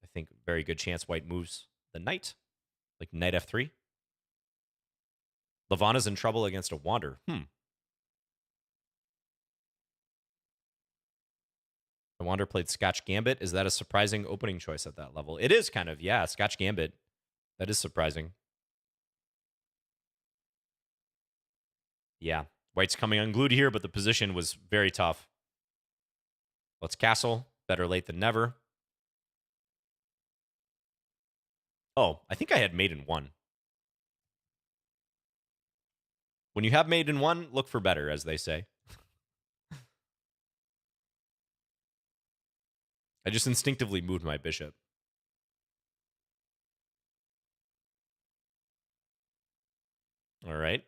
I think very good chance white moves the knight. Like knight f3. Lavana's in trouble against a wander. The wander played Scotch Gambit. Is that a surprising opening choice at that level? It is kind of, yeah, Scotch Gambit. That is surprising. Yeah. White's coming unglued here, but the position was very tough. Let's castle. Better late than never. Oh, I think I had mate in 1. When you have mate in one, look for better, as they say. I just instinctively moved my bishop. All right.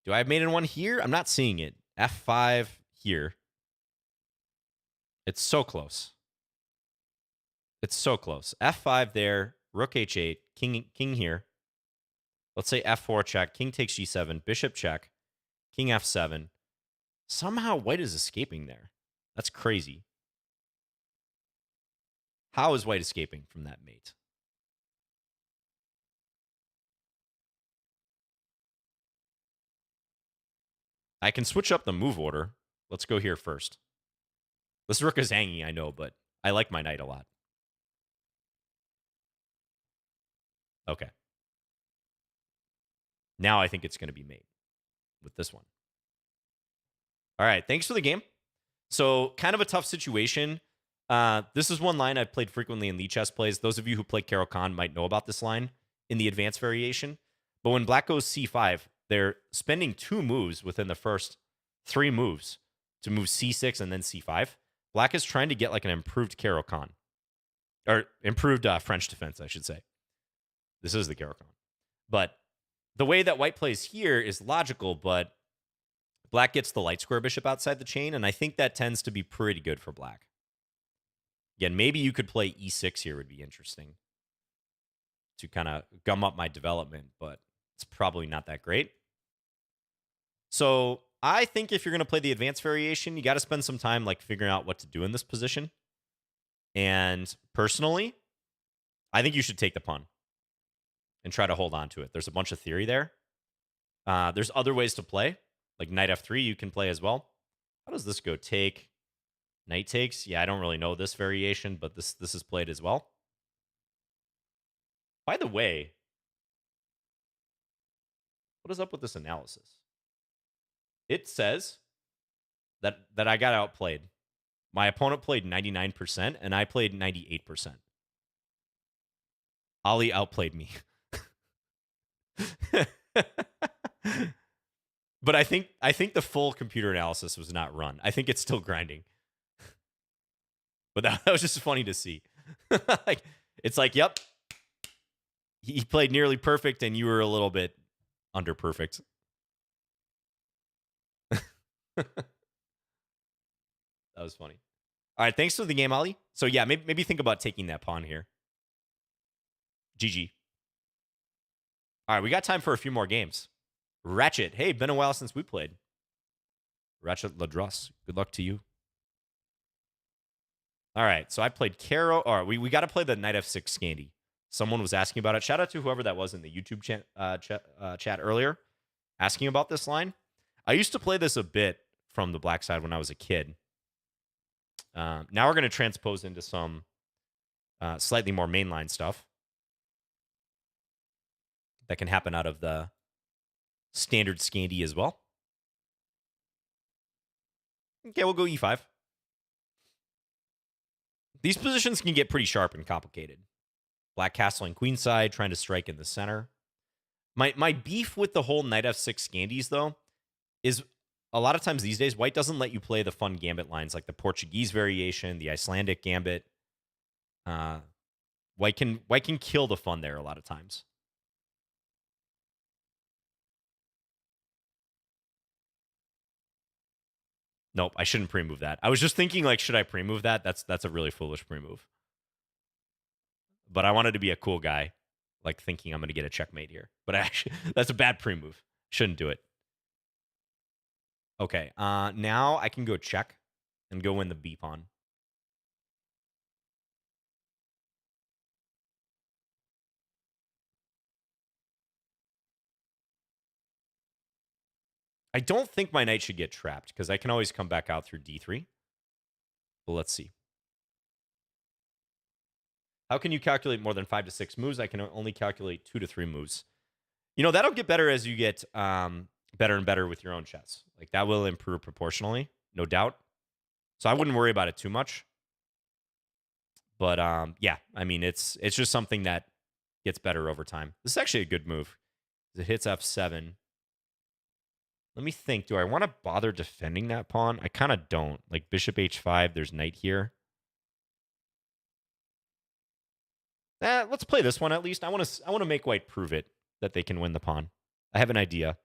Do I have mate in one here? I'm not seeing it. F5 here. It's so close. It's so close. F5 there, rook h8, king here. Let's say f4 check, king takes g7, bishop check, king f7. Somehow white is escaping there. That's crazy. How is white escaping from that mate? I can switch up the move order. Let's go here first. This rook is hanging, I know, but I like my knight a lot. Okay. Now I think it's going to be mate with this one. All right. Thanks for the game. So kind of a tough situation. This is one line I've played frequently in Lichess plays. Those of you who play Caro-Kann might know about this line in the advanced variation. But when black goes c5, they're spending 2 moves within the first 3 moves to move c6 and then c5. Black is trying to get like an improved Caro-Kann. Or improved French defense, I should say. This is the Caro-Kann. But the way that white plays here is logical, but black gets the light square bishop outside the chain, and I think that tends to be pretty good for black. Again, maybe you could play e6 here would be interesting to kind of gum up my development, but it's probably not that great. So I think if you're going to play the advanced variation, you got to spend some time like figuring out what to do in this position. And personally, I think you should take the pawn and try to hold on to it. There's a bunch of theory there. There's other ways to play, like knight f3 you can play as well. How does this go? Take, knight takes. Yeah, I don't really know this variation, but this is played as well. By the way, what is up with this analysis? It says that I got outplayed. My opponent played 99%, and I played 98%. Ali outplayed me. But I think the full computer analysis was not run. I think it's still grinding. But that was just funny to see. Like, it's like, yep, he played nearly perfect, and you were a little bit under perfect. That was funny. All right, thanks for the game, Ali. So yeah, maybe think about taking that pawn here. GG. All right, we got time for a few more games. Ratchet. Hey, been a while since we played. Ratchet Ladros. Good luck to you. All right, so I played Caro. All right, we got to play the knight f6 Scandi. Someone was asking about it. Shout out to whoever that was in the YouTube chat earlier, asking about this line. I used to play this a bit from the black side when I was a kid. Now we're going to transpose into some slightly more mainline stuff that can happen out of the standard Scandi as well. Okay, we'll go e5. These positions can get pretty sharp and complicated. Black castling queenside, trying to strike in the center. My beef with the whole knight f6 Scandis, though, is a lot of times these days, white doesn't let you play the fun gambit lines like the Portuguese variation, the Icelandic gambit. White can kill the fun there a lot of times. Nope, I shouldn't pre-move that. I was just thinking, like, should I pre-move that? That's a really foolish pre-move. But I wanted to be a cool guy, like thinking I'm going to get a checkmate here. But actually, that's a bad pre-move. Shouldn't do it. Okay, now I can go check and go win the B pawn. I don't think my knight should get trapped because I can always come back out through D3. But let's see. How can you calculate more than 5 to 6 moves? I can only calculate 2 to 3 moves. You know, that'll get better as you get better and better with your own chess. Like, that will improve proportionally, no doubt. So I wouldn't worry about it too much. But yeah, I mean, it's just something that gets better over time. This is actually a good move. It hits f7. Let me think. Do I want to bother defending that pawn? I kind of don't. Like bishop h5, there's knight here. Let's play this one at least. I want to make white prove it that they can win the pawn. I have an idea.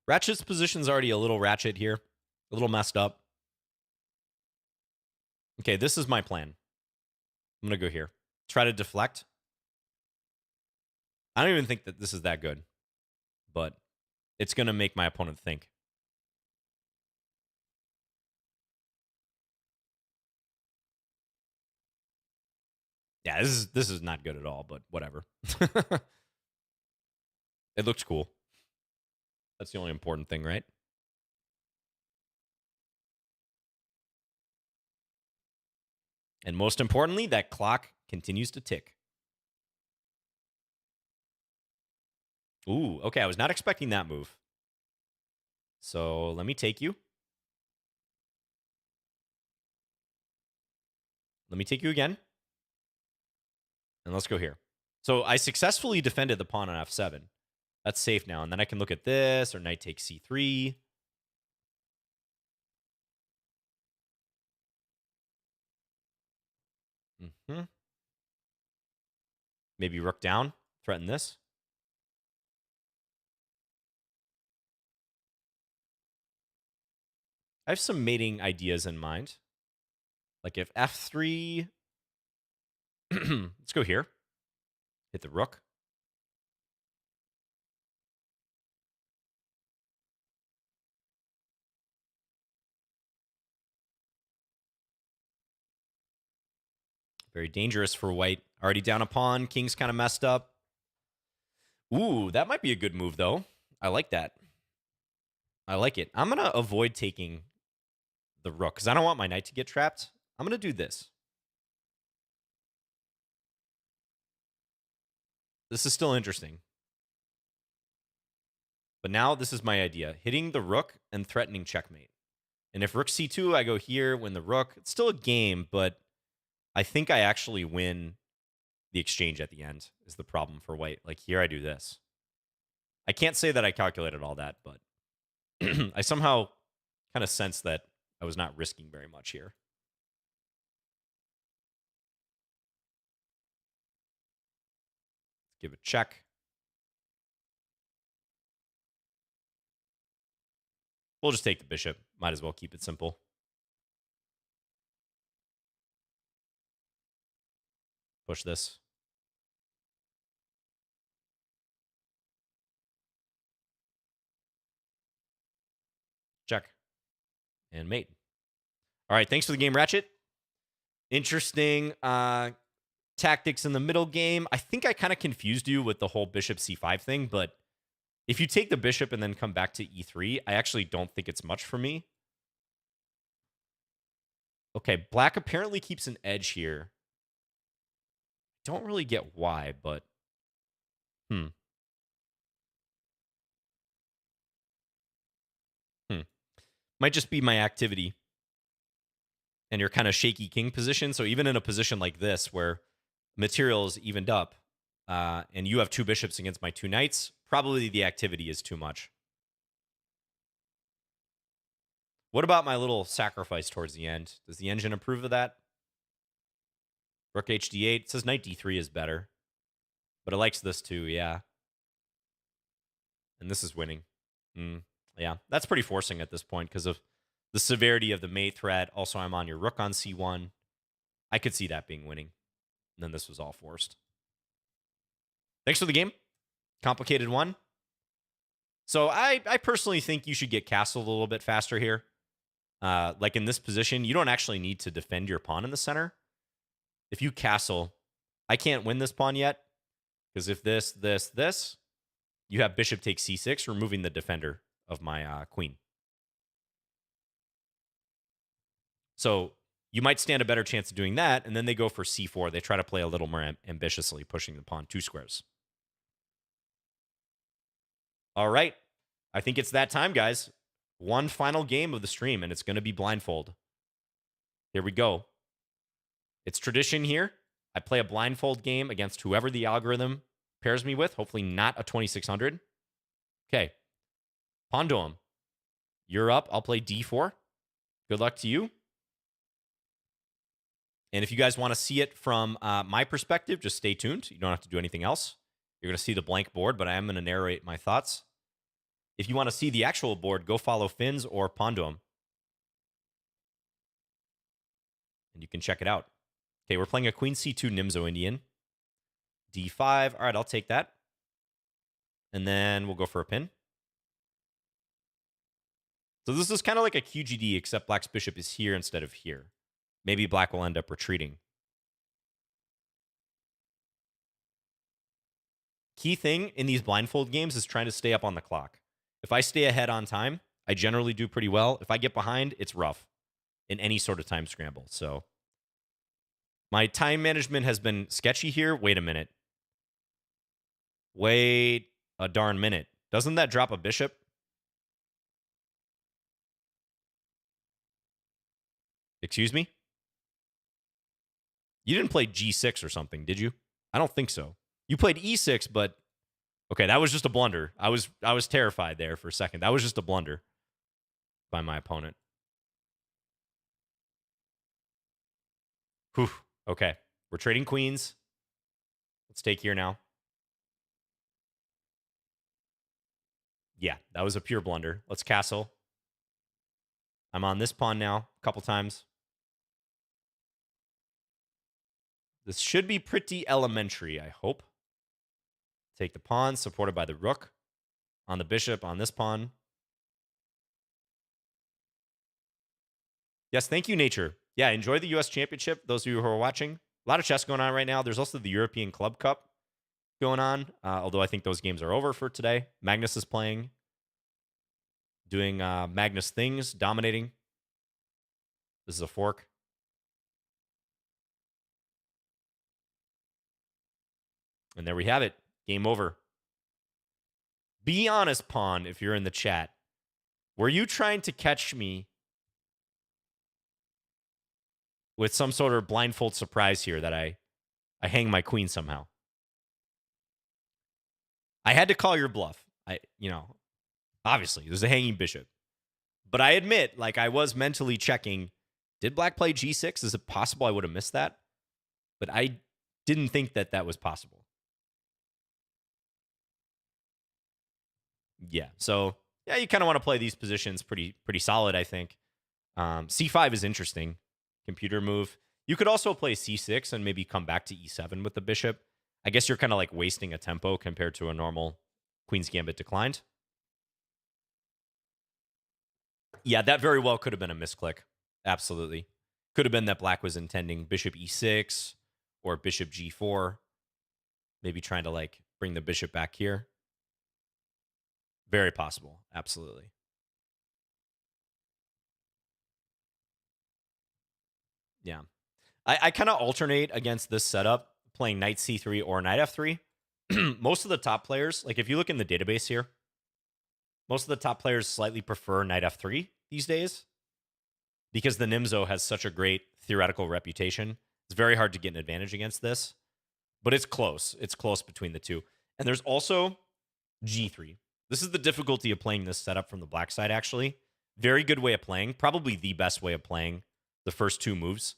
Ratchet's position's already a little ratchet here. A little messed up. Okay, this is my plan. I'm going to go here. Try to deflect. I don't even think that this is that good. But it's going to make my opponent think. Yeah, this is not good at all, but whatever. It looks cool. That's the only important thing, right? And most importantly, that clock continues to tick. Ooh, okay, I was not expecting that move. So let me take you. Let me take you again. And let's go here. So I successfully defended the pawn on f7. That's safe now. And then I can look at this, or knight takes c3. Maybe rook down, threaten this. I have some mating ideas in mind. Like if f3... Let's go here. Hit the rook. Very dangerous for white. Already down a pawn. King's kind of messed up. Ooh, that might be a good move, though. I like that. I like it. I'm going to avoid taking the rook because I don't want my knight to get trapped. I'm going to do this. This is still interesting. But now this is my idea. Hitting the rook and threatening checkmate. And if rook c2, I go here, win the rook. It's still a game, but I think I actually win the exchange at the end is the problem for white. Like here I do this. I can't say that I calculated all that, but I somehow kind of sense that I was not risking very much here. Let's give a check. We'll just take the bishop. Might as well keep it simple. Push this. Check. And mate. All right, thanks for the game, Ratchet. Interesting tactics in the middle game. I think I kind of confused you with the whole bishop c5 thing, but if you take the bishop and then come back to e3, I actually don't think it's much for me. Okay, black apparently keeps an edge here. Don't really get why, but might just be my activity. And your kind of shaky king position. So even in a position like this where material is evened up and you have two bishops against my two knights, probably the activity is too much. What about my little sacrifice towards the end? Does the engine approve of that? Rook hd8. It says knight d3 is better. But it likes this too, yeah. And this is winning. Yeah, that's pretty forcing at this point because of the severity of the mate threat. Also, I'm on your rook on c1. I could see that being winning. And then this was all forced. Thanks for the game. Complicated one. So I personally think you should get castled a little bit faster here. Like in this position, you don't actually need to defend your pawn in the center. If you castle, I can't win this pawn yet. Because if this, you have bishop takes c6, removing the defender of my queen. So you might stand a better chance of doing that, and then they go for c4. They try to play a little more ambitiously, pushing the pawn 2 squares. All right. I think it's that time, guys. One final game of the stream, and it's going to be Blindfold. Here we go. It's tradition here. I play a blindfold game against whoever the algorithm pairs me with. Hopefully not a 2600. Okay. Pawn to him. You're up. I'll play d4. Good luck to you. And if you guys want to see it from my perspective, just stay tuned. You don't have to do anything else. You're going to see the blank board, but I am going to narrate my thoughts. If you want to see the actual board, go follow Finn's or Pawn to him. And you can check it out. Okay, we're playing a Queen C2 Nimzo Indian. D5. All right, I'll take that. And then we'll go for a pin. So this is kind of like a QGD, except Black's bishop is here instead of here. Maybe Black will end up retreating. Key thing in these blindfold games is trying to stay up on the clock. If I stay ahead on time, I generally do pretty well. If I get behind, it's rough in any sort of time scramble. So my time management has been sketchy here. Wait a minute. Wait a darn minute. Doesn't that drop a bishop? Excuse me? You didn't play G6 or something, did you? I don't think so. You played E6, but okay, that was just a blunder. I was terrified there for a second. That was just a blunder by my opponent. Whew. Okay, we're trading queens. Let's take here now. Yeah, that was a pure blunder. Let's castle. I'm on this pawn now a couple times. This should be pretty elementary, I hope. Take the pawn, supported by the rook. On the bishop, on this pawn. Yes, thank you, Nature. Yeah, enjoy the U.S. Championship, those of you who are watching. A lot of chess going on right now. There's also the European Club Cup going on, although I think those games are over for today. Magnus is playing, doing Magnus things, dominating. This is a fork. And there we have it. Game over. Be honest, Pawn, if you're in the chat. Were you trying to catch me with some sort of blindfold surprise here that I hang my queen somehow? I had to call your bluff. Obviously, there's a hanging bishop. But I admit, like, I was mentally checking, did Black play G6? Is it possible I would have missed that? But I didn't think that that was possible. Yeah, so yeah, you kind of want to play these positions pretty solid, I think. C5 is interesting. Computer move. You could also play C6 and maybe come back to E7 with the bishop. I guess you're kind of like wasting a tempo compared to a normal Queen's Gambit declined. Yeah, that very well could have been a misclick. Absolutely. Could have been that Black was intending bishop E6 or bishop G4. Maybe trying to like bring the bishop back here. Very possible. Absolutely. Yeah. I kind of alternate against this setup, playing knight C3 or knight F3. Most of the top players, like if you look in the database here, most of the top players slightly prefer knight F3 these days because the Nimzo has such a great theoretical reputation. It's very hard to get an advantage against this, but it's close. It's close between the two. And there's also G3. This is the difficulty of playing this setup from the Black side, actually. Very good way of playing. Probably the best way of playing the first two moves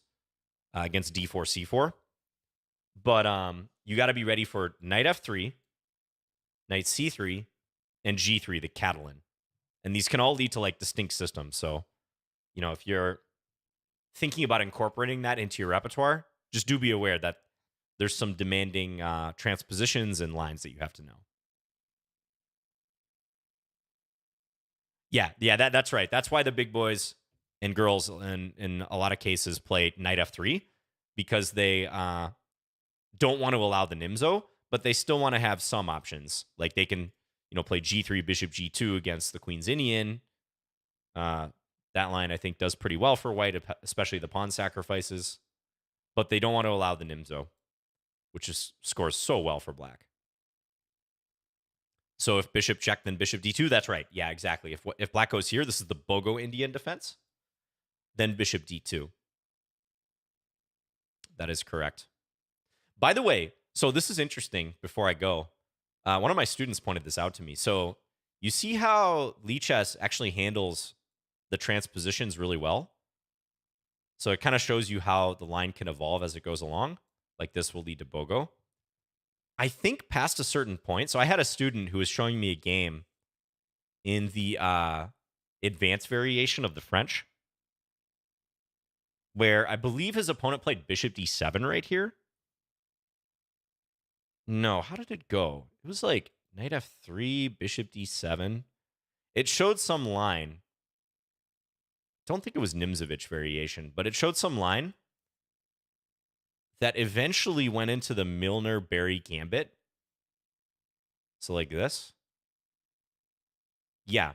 against D4, C4. But you got to be ready for knight F3, knight C3, and G3, the Catalan. And these can all lead to like distinct systems. So, if you're thinking about incorporating that into your repertoire, just do be aware that there's some demanding transpositions and lines that you have to know. Yeah, that's right. That's why the big boys and girls in a lot of cases play knight F3 because they don't want to allow the Nimzo, but they still want to have some options. Like they can, play G3, bishop G2 against the Queen's Indian. That line, I think, does pretty well for white, especially the pawn sacrifices. But they don't want to allow the Nimzo, which scores so well for Black. So if bishop check, then bishop D2, that's right. Yeah, exactly. If Black goes here, this is the Bogo Indian defense. Then bishop D2. That is correct. By the way, so this is interesting before I go. One of my students pointed this out to me. So you see how Lichess actually handles the transpositions really well? So it kind of shows you how the line can evolve as it goes along. Like this will lead to Bogo. I think past a certain point. So I had a student who was showing me a game in the advanced variation of the French, where I believe his opponent played bishop d7 right here. No, how did it go? It was like knight f3, bishop d7. It showed some line. Don't think it was Nimzovich variation, but it showed some line that eventually went into the Milner-Berry gambit. So like this. Yeah,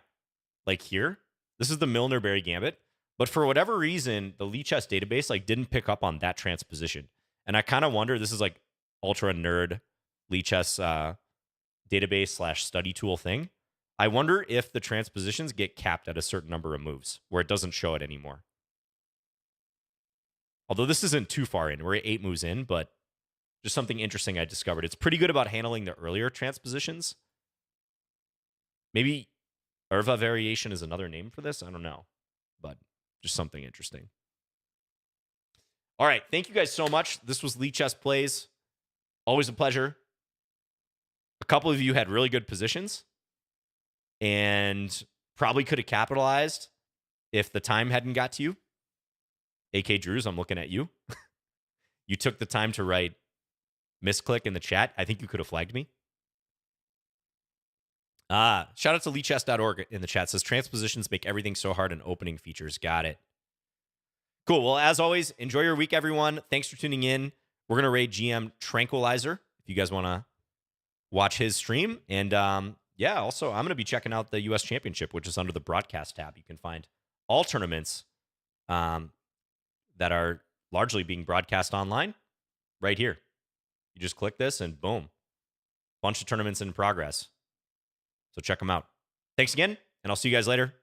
like here. This is the Milner-Berry gambit. But for whatever reason, the Lichess database like didn't pick up on that transposition. And I kind of wonder, this is like ultra nerd Lichess database / study tool thing. I wonder if the transpositions get capped at a certain number of moves where it doesn't show it anymore. Although this isn't too far in. We're 8 moves in, but just something interesting I discovered. It's pretty good about handling the earlier transpositions. Maybe Erva variation is another name for this. I don't know, but just something interesting. All right. Thank you guys so much. This was Lichess Plays. Always a pleasure. A couple of you had really good positions and probably could have capitalized if the time hadn't got to you. AK Drews, I'm looking at you. You took the time to write misclick in the chat. I think you could have flagged me. Shout out to Lichess.org in the chat. Says transpositions make everything so hard and opening features. Got it. Cool. Well, as always, enjoy your week, everyone. Thanks for tuning in. We're going to raid GM Tranquilizer if you guys want to watch his stream. And yeah, also, I'm going to be checking out the U.S. Championship, which is under the broadcast tab. You can find all tournaments that are largely being broadcast online right here. You just click this and boom, bunch of tournaments in progress. So check them out. Thanks again, and I'll see you guys later.